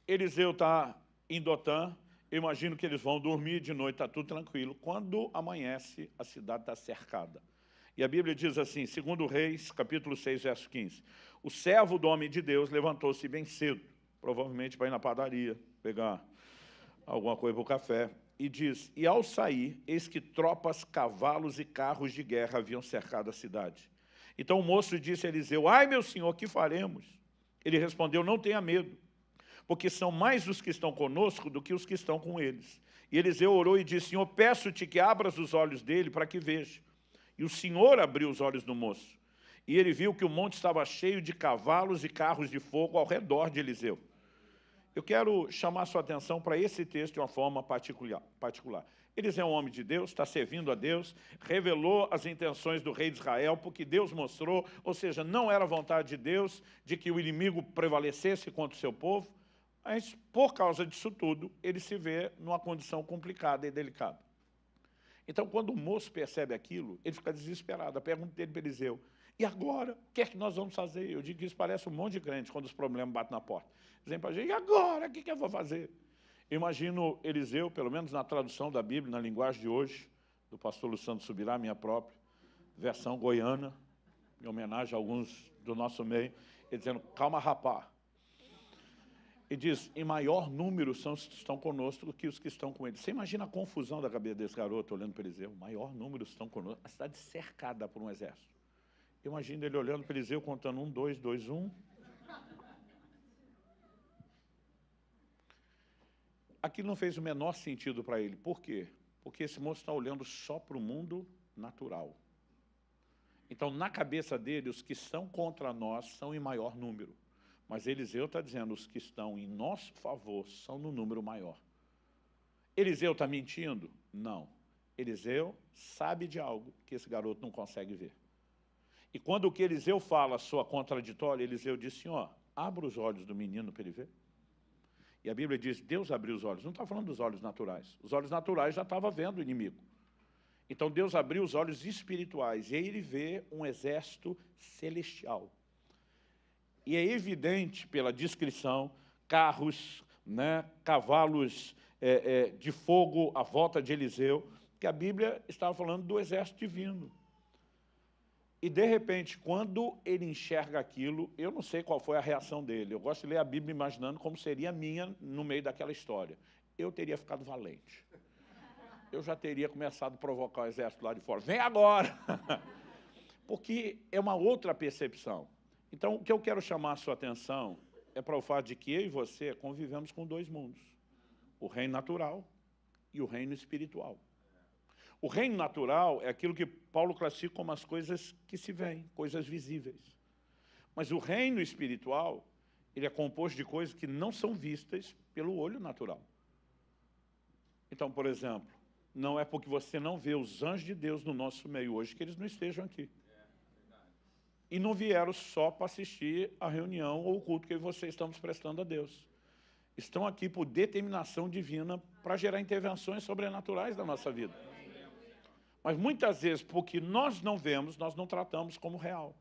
Speaker 1: Eliseu está em Dotã. Eu imagino que eles vão dormir de noite, está tudo tranquilo. Quando amanhece, a cidade está cercada. E a Bíblia diz assim, 2 Reis, capítulo 6, verso 15. O servo do homem de Deus levantou-se bem cedo, provavelmente para ir na padaria, pegar alguma coisa para o café, e diz, e ao sair, eis que tropas, cavalos e carros de guerra haviam cercado a cidade. Então o moço disse a Eliseu, ai meu senhor, que faremos? Ele respondeu, não tenha medo, porque são mais os que estão conosco do que os que estão com eles. E Eliseu orou e disse, Senhor, peço-te que abras os olhos dele para que veja. E o Senhor abriu os olhos do moço, e ele viu que o monte estava cheio de cavalos e carros de fogo ao redor de Eliseu. Eu quero chamar sua atenção para esse texto de uma forma particular. Eliseu é um homem de Deus, está servindo a Deus, revelou as intenções do rei de Israel, porque Deus mostrou, ou seja, não era vontade de Deus de que o inimigo prevalecesse contra o seu povo, mas por causa disso tudo, ele se vê numa condição complicada e delicada. Então, quando o moço percebe aquilo, ele fica desesperado. A pergunta dele para Eliseu, e agora? O que é que nós vamos fazer? Eu digo que isso parece um monte de crente quando os problemas batem na porta. Dizem para a gente, e agora? O que eu vou fazer? Eu imagino Eliseu, pelo menos na tradução da Bíblia, na linguagem de hoje, do pastor Luciano Subirá, minha própria, versão goiana, em homenagem a alguns do nosso meio, ele dizendo, calma, rapá. E diz, em maior número são os que estão conosco do que os que estão com eles. Você imagina a confusão da cabeça desse garoto olhando para Eliseu? Maior número estão conosco. A cidade cercada por um exército. Eu imagino ele olhando para Eliseu, contando 1, 2, 2, 1. Aquilo não fez o menor sentido para ele. Por quê? Porque esse moço está olhando só para o mundo natural. Então, na cabeça dele, os que são contra nós são em maior número. Mas Eliseu está dizendo, os que estão em nosso favor são no número maior. Eliseu está mentindo? Não. Eliseu sabe de algo que esse garoto não consegue ver. E quando o que Eliseu fala soa contraditório, Eliseu diz, Senhor, abra os olhos do menino para ele ver. E a Bíblia diz, Deus abriu os olhos. Não está falando dos olhos naturais. Os olhos naturais já estavam vendo o inimigo. Então Deus abriu os olhos espirituais. E aí ele vê um exército celestial. E é evidente pela descrição, carros, né, cavalos de fogo à volta de Eliseu, que a Bíblia estava falando do exército divino. E, de repente, quando ele enxerga aquilo, eu não sei qual foi a reação dele. Eu gosto de ler a Bíblia imaginando como seria a minha no meio daquela história. Eu teria ficado valente. Eu já teria começado a provocar o exército lá de fora. Vem agora! Porque é uma outra percepção. Então, o que eu quero chamar a sua atenção é para o fato de que eu e você convivemos com dois mundos. O reino natural e o reino espiritual. O reino natural é aquilo que Paulo classifica como as coisas que se veem, coisas visíveis. Mas o reino espiritual, ele é composto de coisas que não são vistas pelo olho natural. Então, por exemplo, não é porque você não vê os anjos de Deus no nosso meio hoje que eles não estejam aqui. E não vieram só para assistir a reunião ou o culto que vocês estamos prestando a Deus. Estão aqui por determinação divina para gerar intervenções sobrenaturais da nossa vida. Mas muitas vezes, porque nós não vemos, nós não tratamos como real.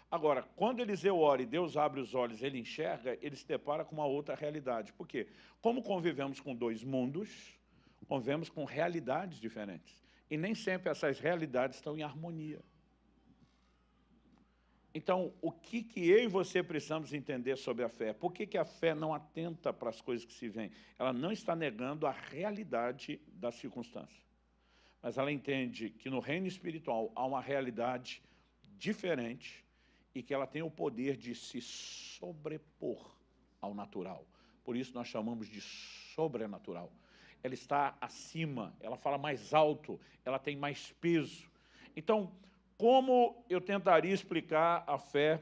Speaker 1: Agora, quando Eliseu ora e Deus abre os olhos, ele enxerga, ele se depara com uma outra realidade. Por quê? Como convivemos com dois mundos, convivemos com realidades diferentes. E nem sempre essas realidades estão em harmonia. Então, o que eu e você precisamos entender sobre a fé? Por que a fé não atenta para as coisas que se veem? Ela não está negando a realidade da circunstância. Mas ela entende que no reino espiritual há uma realidade diferente e que ela tem o poder de se sobrepor ao natural. Por isso nós chamamos de sobrenatural. ela está acima, ela fala mais alto, ela tem mais peso. Então, como eu tentaria explicar a fé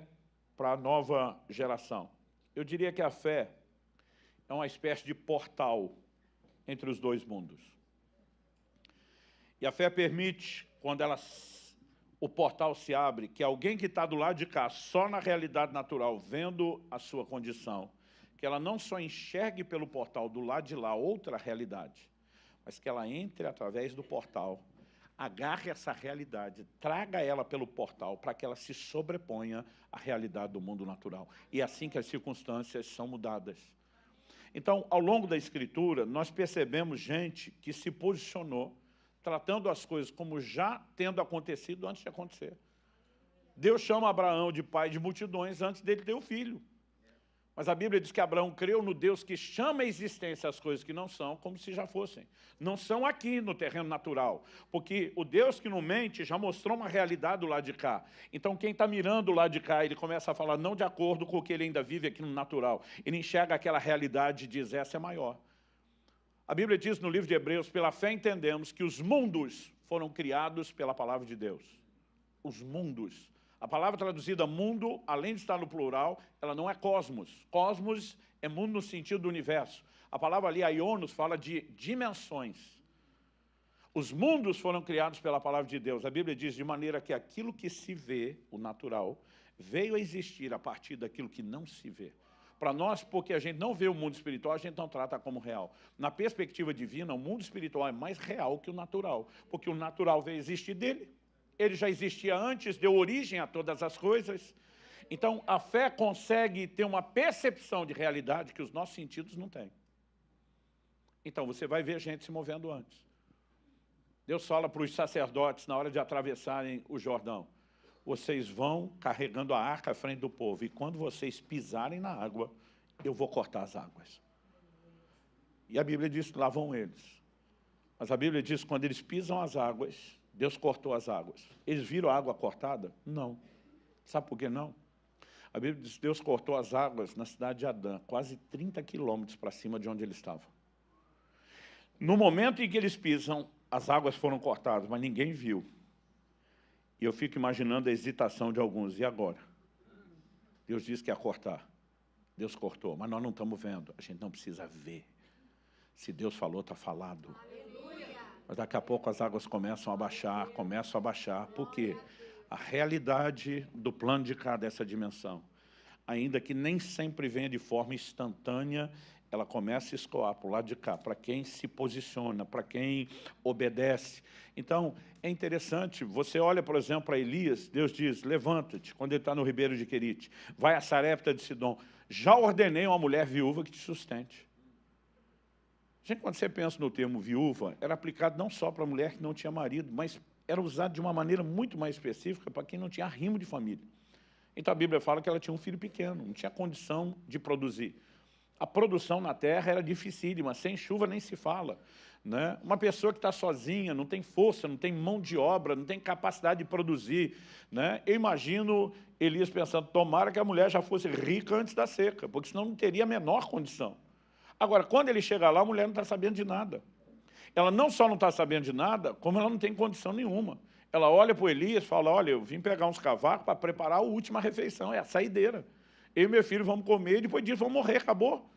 Speaker 1: para a nova geração? Eu diria que a fé é uma espécie de portal entre os dois mundos. E a fé permite, quando o portal se abre, que alguém que está do lado de cá, só na realidade natural, vendo a sua condição, que ela não só enxergue pelo portal do lado de lá outra realidade, mas que ela entre através do portal, agarre essa realidade, traga ela pelo portal para que ela se sobreponha à realidade do mundo natural. E é assim que as circunstâncias são mudadas. Então, ao longo da Escritura, nós percebemos gente que se posicionou tratando as coisas como já tendo acontecido antes de acontecer. Deus chama Abraão de pai de multidões antes dele ter o filho. Mas a Bíblia diz que Abraão creu no Deus que chama à existência as coisas que não são, como se já fossem. Não são aqui no terreno natural, porque o Deus que não mente já mostrou uma realidade do lado de cá. Então, quem está mirando o lado de cá, ele começa a falar não de acordo com o que ele ainda vive aqui no natural. Ele enxerga aquela realidade e diz, essa é maior. A Bíblia diz no livro de Hebreus, pela fé entendemos que os mundos foram criados pela palavra de Deus. Os mundos. A palavra traduzida mundo, além de estar no plural, ela não é cosmos. Cosmos é mundo no sentido do universo. A palavra ali, aionos, fala de dimensões. Os mundos foram criados pela palavra de Deus. A Bíblia diz de maneira que aquilo que se vê, o natural, veio a existir a partir daquilo que não se vê. Para nós, porque a gente não vê o mundo espiritual, a gente não trata como real. Na perspectiva divina, o mundo espiritual é mais real que o natural, porque o natural veio existir dele. Ele já existia antes, deu origem a todas as coisas. Então, a fé consegue ter uma percepção de realidade que os nossos sentidos não têm. Então, você vai ver gente se movendo antes. Deus fala para os sacerdotes, na hora de atravessarem o Jordão, vocês vão carregando a arca à frente do povo, e quando vocês pisarem na água, eu vou cortar as águas. E a Bíblia diz que lá vão eles. Mas a Bíblia diz que quando eles pisam as águas, Deus cortou as águas. Eles viram a água cortada? Não. Sabe por que não? A Bíblia diz que Deus cortou as águas na cidade de Adã, quase 30 quilômetros para cima de onde eles estavam. No momento em que eles pisam, as águas foram cortadas, mas ninguém viu. E eu fico imaginando a hesitação de alguns. E agora? Deus disse que ia cortar. Deus cortou, mas nós não estamos vendo. A gente não precisa ver. Se Deus falou, está falado. Mas daqui a pouco as águas começam a baixar. Por quê? A realidade do plano de cá dessa dimensão, ainda que nem sempre venha de forma instantânea, ela começa a escoar para o lado de cá, para quem se posiciona, para quem obedece. Então, é interessante, você olha, por exemplo, para Elias, Deus diz, levanta-te, quando ele está no ribeiro de Querite, vai a Sarepta de Sidom, já ordenei uma mulher viúva que te sustente. Gente, quando você pensa no termo viúva, era aplicado não só para a mulher que não tinha marido, mas era usado de uma maneira muito mais específica para quem não tinha arrimo de família. Então a Bíblia fala que ela tinha um filho pequeno, não tinha condição de produzir. A produção na terra era dificílima, sem chuva nem se fala, né? Uma pessoa que está sozinha, não tem força, não tem mão de obra, não tem capacidade de produzir, né? Eu imagino Elias pensando, tomara que a mulher já fosse rica antes da seca, porque senão não teria a menor condição. Agora, quando ele chega lá, a mulher não está sabendo de nada. Ela não só não está sabendo de nada, como ela não tem condição nenhuma. Ela olha para o Elias e fala, olha, eu vim pegar uns cavacos para preparar a última refeição, é a saideira. Eu e meu filho vamos comer e depois disso vamos morrer, acabou.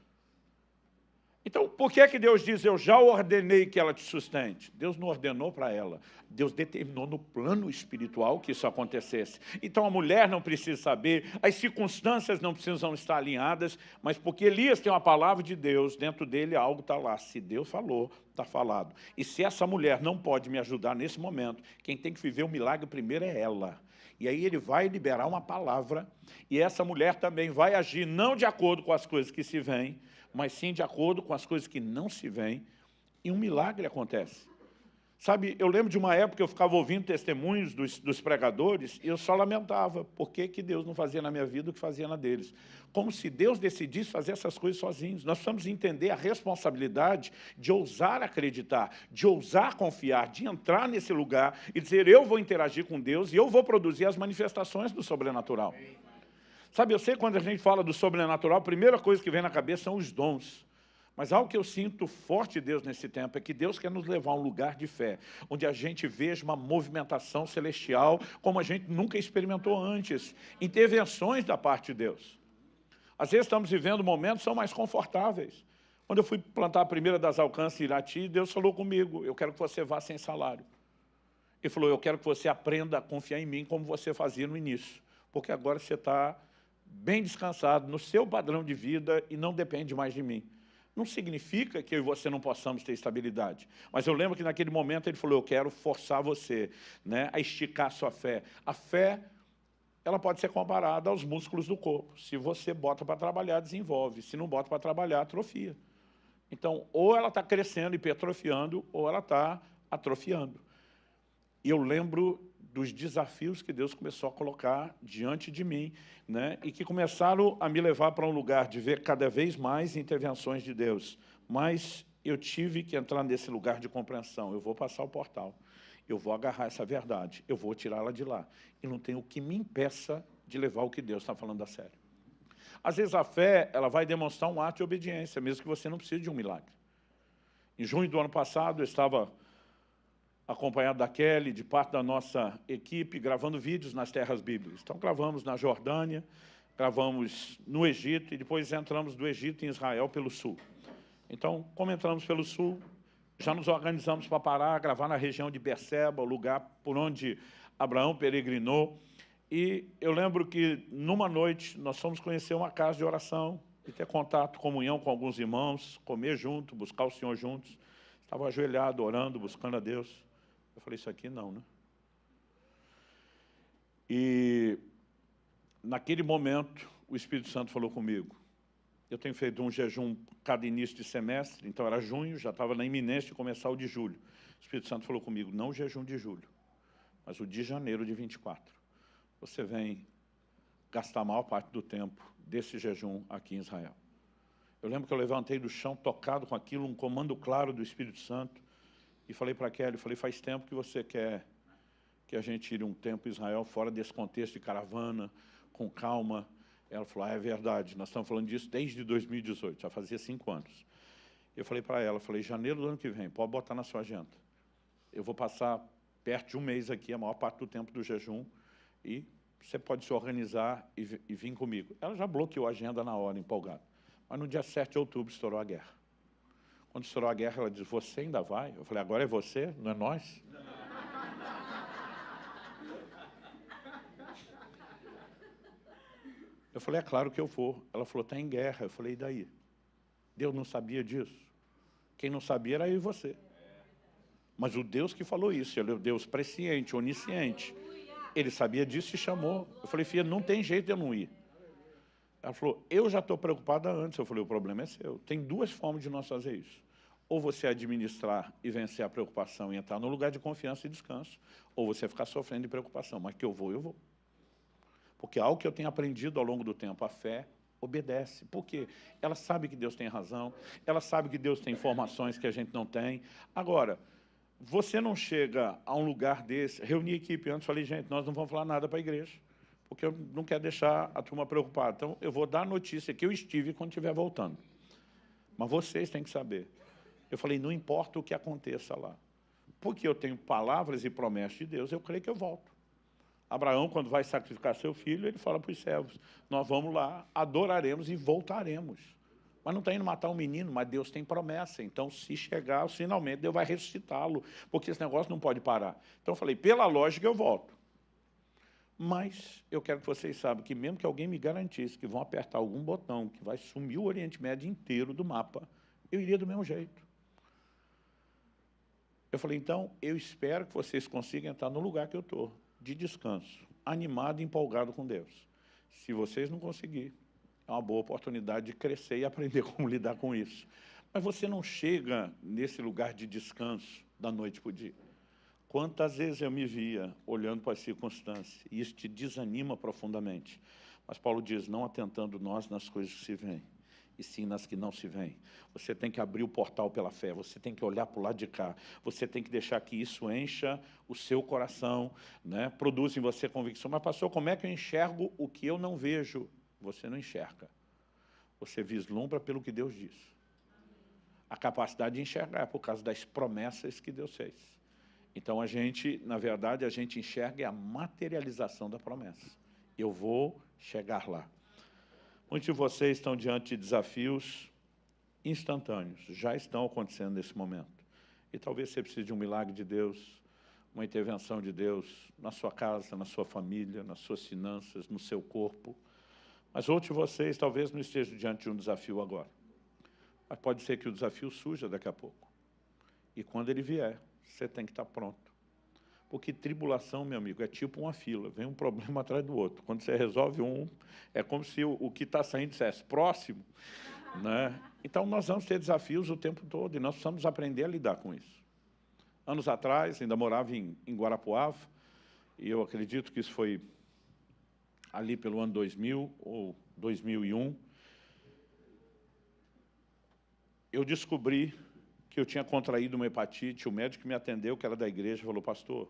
Speaker 1: Então, por que que Deus diz, eu já ordenei que ela te sustente? Deus não ordenou para ela. Deus determinou no plano espiritual que isso acontecesse. Então, a mulher não precisa saber, as circunstâncias não precisam estar alinhadas, mas porque Elias tem uma palavra de Deus, dentro dele algo está lá. Se Deus falou, está falado. E se essa mulher não pode me ajudar nesse momento, quem tem que viver o milagre primeiro é ela. E aí ele vai liberar uma palavra, e essa mulher também vai agir não de acordo com as coisas que se veem, mas sim de acordo com as coisas que não se veem, e um milagre acontece. Sabe, eu lembro de uma época que eu ficava ouvindo testemunhos dos pregadores, e eu só lamentava, por que que Deus não fazia na minha vida o que fazia na deles? Como se Deus decidisse fazer essas coisas sozinhos. Nós precisamos entender a responsabilidade de ousar acreditar, de ousar confiar, de entrar nesse lugar e dizer, eu vou interagir com Deus e eu vou produzir as manifestações do sobrenatural. Sabe, eu sei que quando a gente fala do sobrenatural, a primeira coisa que vem na cabeça são os dons. Mas algo que eu sinto forte de Deus nesse tempo é que Deus quer nos levar a um lugar de fé, onde a gente veja uma movimentação celestial como a gente nunca experimentou antes, intervenções da parte de Deus. Às vezes estamos vivendo momentos que são mais confortáveis. Quando eu fui plantar a primeira das alcances em Irati, Deus falou comigo, eu quero que você vá sem salário. Ele falou, eu quero que você aprenda a confiar em mim como você fazia no início, porque agora você está bem descansado no seu padrão de vida e não depende mais de mim. Não significa que eu e você não possamos ter estabilidade. Mas eu lembro que naquele momento ele falou, eu quero forçar você, né, a esticar a sua fé. A fé, ela pode ser comparada aos músculos do corpo. Se você bota para trabalhar, desenvolve. Se não bota para trabalhar, atrofia. Então, ou ela está crescendo, hipertrofiando, ou ela está atrofiando. E eu lembro dos desafios que Deus começou a colocar diante de mim, né? E que começaram a me levar para um lugar de ver cada vez mais intervenções de Deus. Mas eu tive que entrar nesse lugar de compreensão. Eu vou passar o portal, eu vou agarrar essa verdade, eu vou tirá-la de lá. E não tem o que me impeça de levar o que Deus está falando a sério. Às vezes a fé, ela vai demonstrar um ato de obediência, mesmo que você não precise de um milagre. Em junho do ano passado, eu estava acompanhado da Kelly, de parte da nossa equipe, gravando vídeos nas terras bíblicas. Então, gravamos na Jordânia, gravamos no Egito, e depois entramos do Egito em Israel pelo sul. Então, como entramos pelo sul, já nos organizamos para parar, gravar na região de Berseba, o lugar por onde Abraão peregrinou. E eu lembro que, numa noite, nós fomos conhecer uma casa de oração, e ter contato, comunhão com alguns irmãos, comer junto, buscar o Senhor juntos. Estava ajoelhado, orando, buscando a Deus. Eu falei, isso aqui não, né? E, naquele momento, o Espírito Santo falou comigo. Eu tenho feito um jejum cada início de semestre, então era junho, já estava na iminência de começar o de julho. O Espírito Santo falou comigo, não o jejum de julho, mas o de janeiro de 24. Você vem gastar a maior parte do tempo desse jejum aqui em Israel. Eu lembro que eu levantei do chão, tocado com aquilo, um comando claro do Espírito Santo, e falei para a Kelly, falei, faz tempo que você quer que a gente tire um tempo em Israel, fora desse contexto de caravana, com calma. Ela falou, é verdade, nós estamos falando disso desde 2018, já fazia 5 anos. Eu falei para ela, falei, janeiro do ano que vem, pode botar na sua agenda. Eu vou passar perto de um mês aqui, a maior parte do tempo do jejum, e você pode se organizar e vir comigo. Ela já bloqueou a agenda na hora, empolgada. Mas no dia 7 de outubro estourou a guerra. Quando estourou a guerra, ela disse, você ainda vai? Eu falei, agora é você, não é nós? Eu falei, é claro que eu vou. Ela falou, está em guerra. Eu falei, e daí? Deus não sabia disso? Quem não sabia era eu e você. Mas o Deus que falou isso, ele é o Deus presciente, onisciente. Ele sabia disso e chamou. Eu falei, filha, não tem jeito de eu não ir. Ela falou, eu já estou preocupada antes. Eu falei, o problema é seu. Tem 2 formas de nós fazer isso. Ou você administrar e vencer a preocupação e entrar no lugar de confiança e descanso, ou você ficar sofrendo de preocupação. Mas que eu vou, eu vou. Porque algo que eu tenho aprendido ao longo do tempo, a fé obedece. Por quê? Ela sabe que Deus tem razão, ela sabe que Deus tem informações que a gente não tem. Agora, você não chega a um lugar desse, reuni a equipe antes, falei, gente, nós não vamos falar nada para a igreja, porque eu não quero deixar a turma preocupada. Então, eu vou dar a notícia que eu estive quando estiver voltando. Mas vocês têm que saber. Eu falei, não importa o que aconteça lá. Porque eu tenho palavras e promessas de Deus, eu creio que eu volto. Abraão, quando vai sacrificar seu filho, ele fala para os servos, nós vamos lá, adoraremos e voltaremos. Mas não está indo matar um menino, mas Deus tem promessa. Então, se chegar, finalmente, Deus vai ressuscitá-lo, porque esse negócio não pode parar. Então, eu falei, pela lógica, eu volto. Mas eu quero que vocês saibam que mesmo que alguém me garantisse que vão apertar algum botão, que vai sumir o Oriente Médio inteiro do mapa, eu iria do mesmo jeito. Eu falei, então, eu espero que vocês consigam entrar no lugar que eu estou, de descanso, animado e empolgado com Deus. Se vocês não conseguirem, é uma boa oportunidade de crescer e aprender como lidar com isso. Mas você não chega nesse lugar de descanso da noite para o dia. Quantas vezes eu me via olhando para as circunstâncias, e isso te desanima profundamente. Mas Paulo diz, não atentando nós nas coisas que se veem, e sim nas que não se veem. Você tem que abrir o portal pela fé, você tem que olhar para o lado de cá, você tem que deixar que isso encha o seu coração, né? Produz em você convicção. Mas, pastor, como é que eu enxergo o que eu não vejo? Você não enxerga. Você vislumbra pelo que Deus diz. A capacidade de enxergar é por causa das promessas que Deus fez. Então, a gente, na verdade, a gente enxerga a materialização da promessa. Eu vou chegar lá. Muitos de vocês estão diante de desafios instantâneos, já estão acontecendo nesse momento. E talvez você precise de um milagre de Deus, uma intervenção de Deus na sua casa, na sua família, nas suas finanças, no seu corpo. Mas outros de vocês talvez não estejam diante de um desafio agora. Mas pode ser que o desafio surja daqui a pouco. E quando ele vier, você tem que estar pronto. Porque tribulação, meu amigo, é tipo uma fila, vem um problema atrás do outro. Quando você resolve um, é como se o que está saindo dissesse próximo, né? Então, nós vamos ter desafios o tempo todo e nós precisamos aprender a lidar com isso. Anos atrás, ainda morava em Guarapuava, e eu acredito que isso foi ali pelo ano 2000 ou 2001, eu descobri que eu tinha contraído uma hepatite. O médico que me atendeu, que era da igreja, falou: pastor,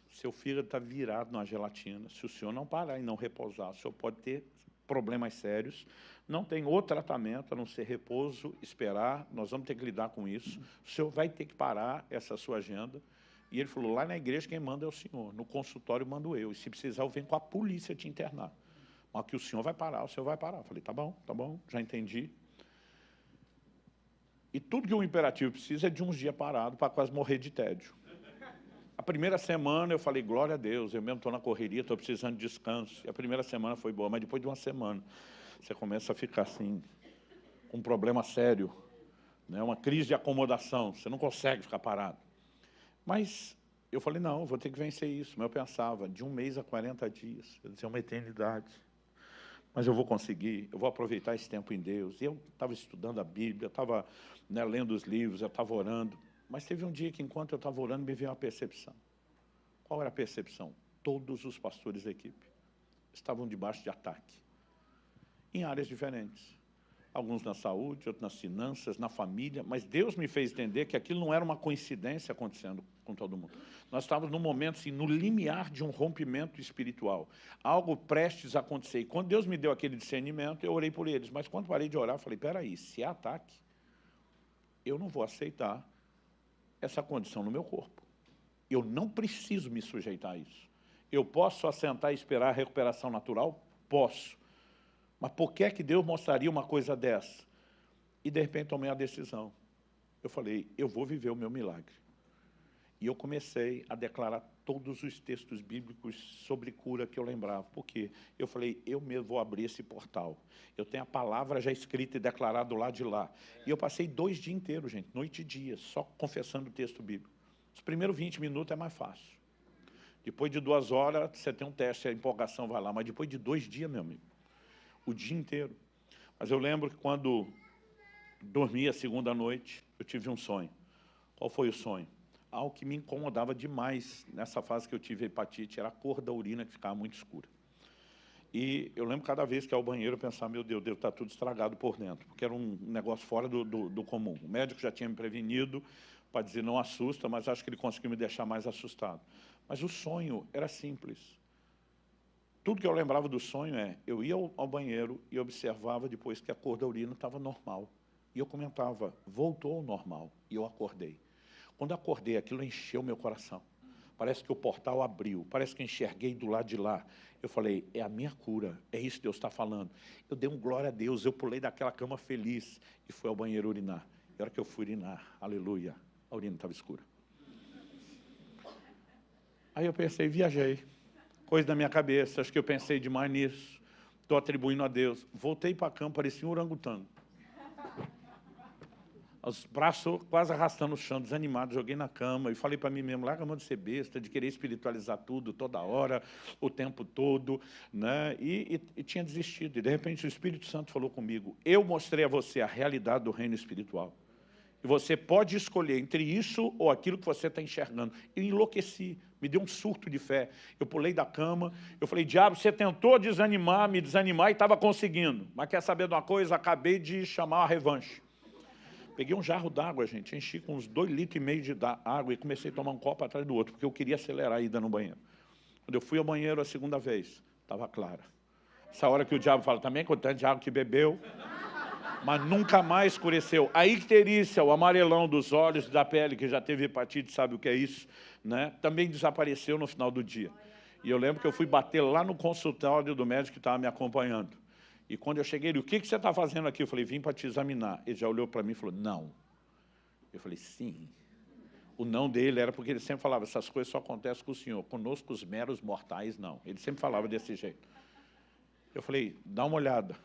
Speaker 1: seu fígado está virado na gelatina. Se o senhor não parar e não repousar, o senhor pode ter problemas sérios. Não tem outro tratamento a não ser repouso, esperar. Nós vamos ter que lidar com isso. O senhor vai ter que parar essa sua agenda. E ele falou: lá na igreja quem manda é o senhor. No consultório mando eu. E se precisar, eu venho com a polícia te internar. Mas que o senhor vai parar, o senhor vai parar. Eu falei: tá bom, já entendi. E tudo que um imperativo precisa é de uns dias parados para quase morrer de tédio. A primeira semana eu falei: glória a Deus, eu mesmo estou na correria, estou precisando de descanso. E a primeira semana foi boa, mas depois de uma semana, você começa a ficar assim, com um problema sério, né? Uma crise de acomodação, você não consegue ficar parado. Mas eu falei: não, eu vou ter que vencer isso. Mas eu pensava, de 1 mês a 40 dias, eu dizia, uma eternidade. Mas eu vou conseguir, eu vou aproveitar esse tempo em Deus. E eu estava estudando a Bíblia, eu estava, né, lendo os livros, eu estava orando. Mas teve um dia que, enquanto eu estava orando, me veio uma percepção. Qual era a percepção? Todos os pastores da equipe estavam debaixo de ataque, em áreas diferentes. Alguns na saúde, outros nas finanças, na família. Mas Deus me fez entender que aquilo não era uma coincidência acontecendo com todo mundo. Nós estávamos num momento, assim, no limiar de um rompimento espiritual. Algo prestes a acontecer. E quando Deus me deu aquele discernimento, eu orei por eles. Mas quando parei de orar, eu falei: peraí, se é ataque, eu não vou aceitar essa condição no meu corpo. Eu não preciso me sujeitar a isso. Eu posso assentar e esperar a recuperação natural? Posso. Mas por que é que Deus mostraria uma coisa dessa? E, de repente, tomei a decisão. Eu falei: eu vou viver o meu milagre. E eu comecei a declarar todos os textos bíblicos sobre cura que eu lembrava. Por quê? Eu falei: eu mesmo vou abrir esse portal. Eu tenho a palavra já escrita e declarada do lado de lá. E eu passei 2 dias inteiros, gente, noite e dia, só confessando o texto bíblico. Os primeiros 20 minutos é mais fácil. Depois de 2 horas, você tem um teste, a empolgação vai lá. Mas depois de 2 dias, meu amigo, o dia inteiro. Mas eu lembro que quando dormi a segunda noite, eu tive um sonho. Qual foi o sonho? Algo que me incomodava demais nessa fase que eu tive hepatite, era a cor da urina que ficava muito escura. E eu lembro cada vez que ia ao banheiro, eu pensava: meu Deus, deve estar tudo estragado por dentro, porque era um negócio fora do comum. O médico já tinha me prevenido para dizer: não assusta, mas acho que ele conseguiu me deixar mais assustado. Mas o sonho era simples. Tudo que eu lembrava do sonho eu ia ao banheiro e observava depois que a cor da urina estava normal. E eu comentava: voltou ao normal. E eu acordei. Quando eu acordei, aquilo encheu meu coração. Parece que o portal abriu, parece que eu enxerguei do lado de lá. Eu falei: é a minha cura, é isso que Deus está falando. Eu dei um glória a Deus, eu pulei daquela cama feliz e fui ao banheiro urinar. E a hora que eu fui urinar, aleluia, a urina estava escura. Aí eu pensei, viajei. Coisa da minha cabeça, acho que eu pensei demais nisso. Estou atribuindo a Deus. Voltei para a cama, parecia um orangotango. Os braços quase arrastando o chão, desanimado, joguei na cama e falei para mim mesmo: larga a mão de ser besta, de querer espiritualizar tudo, toda hora, o tempo todo, né? E tinha desistido. E, de repente, o Espírito Santo falou comigo: eu mostrei a você a realidade do reino espiritual. E você pode escolher entre isso ou aquilo que você está enxergando. Eu enlouqueci, me deu um surto de fé. Eu pulei da cama, eu falei: diabo, você tentou me desanimar e estava conseguindo. Mas quer saber de uma coisa? Acabei de chamar a revanche. Peguei um jarro d'água, gente, enchi com uns 2,5 litros de água e comecei a tomar um copo atrás do outro, porque eu queria acelerar a ida no banheiro. Quando eu fui ao banheiro a segunda vez, estava clara. Essa hora que o diabo fala: também com o tanto de água que bebeu. mas nunca mais escureceu. A icterícia, o amarelão dos olhos, da pele, que já teve hepatite, sabe o que é isso, né? Também desapareceu no final do dia. E eu lembro que eu fui bater lá no consultório do médico que estava me acompanhando. E quando eu cheguei, ele, o que você está fazendo aqui? Eu falei, vim para te examinar. Ele já olhou para mim e falou, não. Eu falei, sim. O não dele era porque ele sempre falava, essas coisas só acontecem com o senhor, conosco os meros mortais, não. Ele sempre falava desse jeito. Eu falei, dá uma olhada,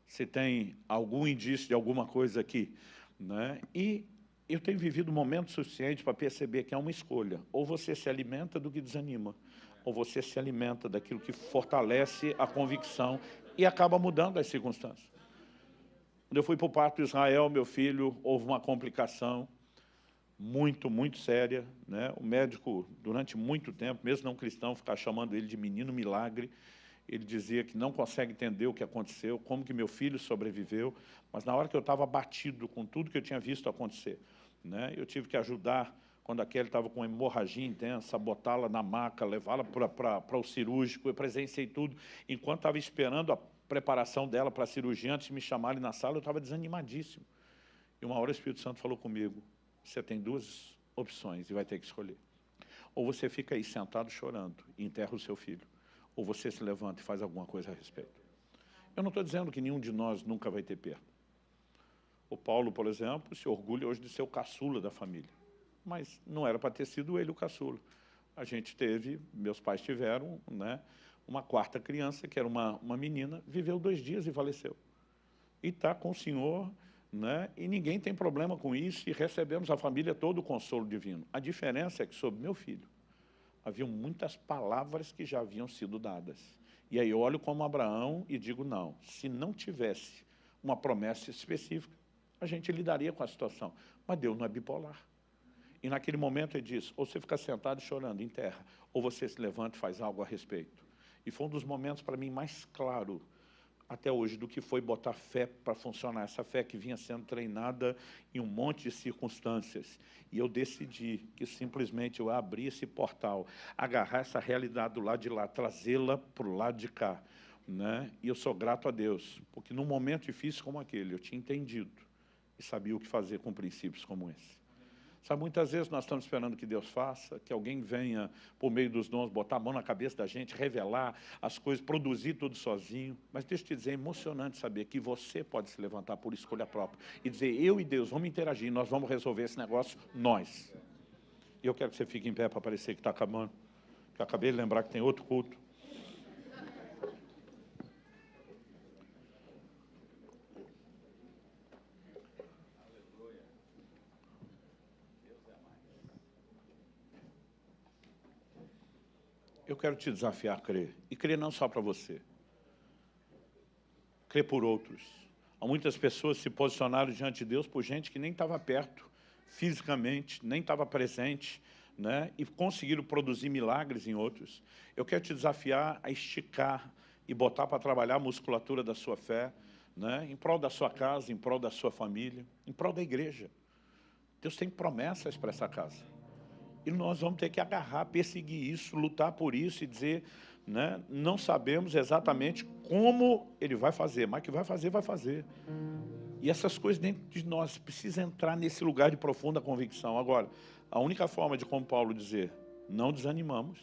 Speaker 1: se tem algum indício de alguma coisa aqui, né? E eu tenho vivido momentos suficientes para perceber que é uma escolha. Ou você se alimenta do que desanima, ou você se alimenta daquilo que fortalece a convicção e acaba mudando as circunstâncias. Quando eu fui para o parto de Israel, meu filho, houve uma complicação muito séria, né? O médico, durante muito tempo, mesmo não cristão, ficava chamando ele de menino milagre. Ele dizia que não consegue entender o que aconteceu, como que meu filho sobreviveu, mas na hora que eu estava abatido com tudo que eu tinha visto acontecer, né? Eu tive que ajudar, quando a Kelly estava com uma hemorragia intensa, botá-la na maca, levá-la para o cirúrgico, eu presenciei tudo. Enquanto estava esperando a preparação dela para a cirurgia, antes de me chamarem na sala, eu estava desanimadíssimo. E uma hora o Espírito Santo falou comigo, você tem duas opções e vai ter que escolher. Ou você fica aí sentado chorando e enterra o seu filho, ou você se levanta e faz alguma coisa a respeito. Eu não estou dizendo que nenhum de nós nunca vai ter perda. O Paulo, por exemplo, se orgulha hoje de ser o caçula da família. Mas não era para ter sido ele o caçula. A gente teve, meus pais tiveram, né, uma quarta criança, que era uma menina, viveu 2 dias e faleceu. E está com o Senhor, né, e ninguém tem problema com isso, e recebemos a família todo o consolo divino. A diferença é que sobre meu filho, haviam muitas palavras que já haviam sido dadas. E aí eu olho como Abraão e digo, não, se não tivesse uma promessa específica, a gente lidaria com a situação. Mas Deus não é bipolar. E naquele momento ele diz, ou você fica sentado chorando em terra, ou você se levanta e faz algo a respeito. E foi um dos momentos para mim mais claro até hoje, do que foi botar fé para funcionar, essa fé que vinha sendo treinada em um monte de circunstâncias. E eu decidi que simplesmente eu abri esse portal, agarrar essa realidade do lado de lá, trazê-la para o lado de cá, né? E eu sou grato a Deus, porque num momento difícil como aquele, eu tinha entendido e sabia o que fazer com princípios como esse. Sabe, muitas vezes nós estamos esperando que Deus faça, que alguém venha, por meio dos dons, botar a mão na cabeça da gente, revelar as coisas, produzir tudo sozinho. Mas deixa eu te dizer, é emocionante saber que você pode se levantar por escolha própria e dizer, eu e Deus vamos interagir, nós vamos resolver esse negócio, nós. E eu quero que você fique em pé para parecer que está acabando, que eu acabei de lembrar que tem outro culto. Eu quero te desafiar a crer, e crer não só para você, crer por outros. Há muitas pessoas se posicionaram diante de Deus por gente que nem estava perto, fisicamente, nem estava presente, né? E conseguiram produzir milagres em outros. Eu quero te desafiar a esticar e botar para trabalhar a musculatura da sua fé, né? Em prol da sua casa, em prol da sua família, em prol da igreja. Deus tem promessas para essa casa. E nós vamos ter que agarrar, perseguir isso, lutar por isso e dizer, né, não sabemos exatamente como ele vai fazer, mas que vai fazer, vai fazer. E essas coisas dentro de nós precisam entrar nesse lugar de profunda convicção. Agora, a única forma de, como Paulo dizer, não desanimamos,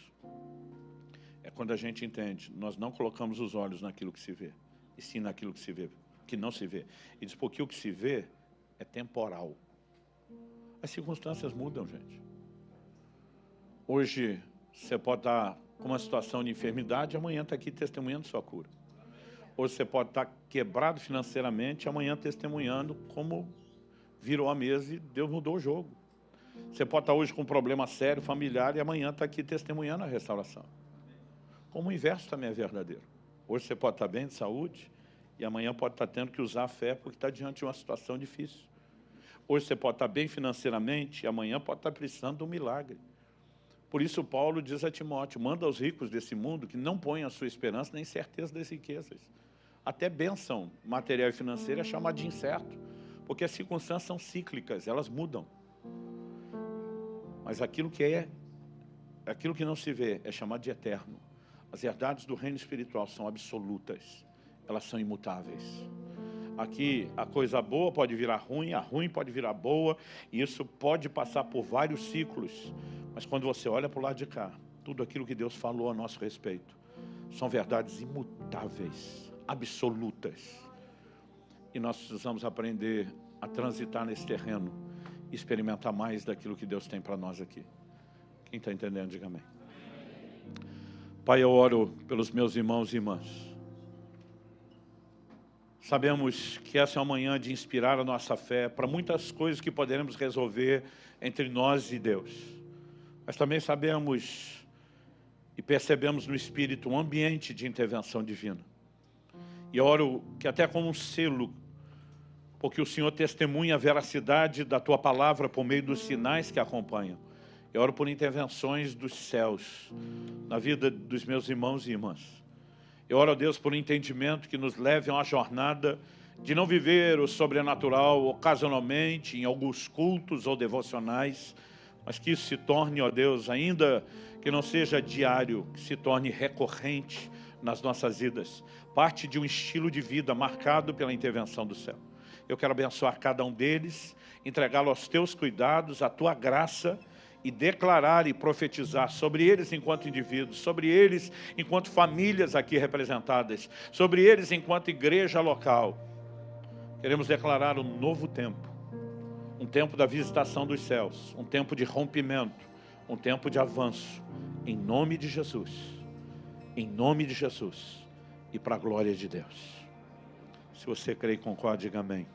Speaker 1: é quando a gente entende, nós não colocamos os olhos naquilo que se vê, e sim naquilo que se vê, que não se vê. E diz, porque o que se vê é temporal. As circunstâncias mudam, gente. Hoje, você pode estar com uma situação de enfermidade, amanhã está aqui testemunhando sua cura. Hoje você pode estar quebrado financeiramente, amanhã testemunhando como virou a mesa e Deus mudou o jogo. Você pode estar hoje com um problema sério, familiar, e amanhã está aqui testemunhando a restauração. Como o inverso também é verdadeiro. Hoje você pode estar bem de saúde, e amanhã pode estar tendo que usar a fé porque está diante de uma situação difícil. Hoje você pode estar bem financeiramente, e amanhã pode estar precisando de um milagre. Por isso Paulo diz a Timóteo, manda aos ricos desse mundo que não ponham a sua esperança nem certeza das riquezas. Até bênção material e financeira é chamada de incerto, porque as circunstâncias são cíclicas, elas mudam. Mas aquilo que não se vê é chamado de eterno. As verdades do reino espiritual são absolutas, elas são imutáveis. Aqui a coisa boa pode virar ruim, a ruim pode virar boa, e isso pode passar por vários ciclos. Mas quando você olha para o lado de cá, tudo aquilo que Deus falou a nosso respeito, são verdades imutáveis, absolutas. E nós precisamos aprender a transitar nesse terreno, experimentar mais daquilo que Deus tem para nós aqui. Quem está entendendo, diga amém. Pai, eu oro pelos meus irmãos e irmãs. Sabemos que essa é uma manhã de inspirar a nossa fé para muitas coisas que poderemos resolver entre nós e Deus. Mas também sabemos e percebemos no Espírito um ambiente de intervenção divina. E oro que até como um selo, porque o Senhor testemunha a veracidade da Tua palavra por meio dos sinais que acompanham. Eu oro por intervenções dos céus na vida dos meus irmãos e irmãs. Eu oro a Deus por um entendimento que nos leve a uma jornada de não viver o sobrenatural ocasionalmente, em alguns cultos ou devocionais, mas que isso se torne, ó Deus, ainda que não seja diário, que se torne recorrente nas nossas vidas, parte de um estilo de vida marcado pela intervenção do céu. Eu quero abençoar cada um deles, entregá-lo aos Teus cuidados, à Tua graça, e declarar e profetizar sobre eles enquanto indivíduos, sobre eles enquanto famílias aqui representadas, sobre eles enquanto igreja local. Queremos declarar um novo tempo, um tempo da visitação dos céus, um tempo de rompimento, um tempo de avanço, em nome de Jesus, e para a glória de Deus. Se você crê e concorda, diga amém.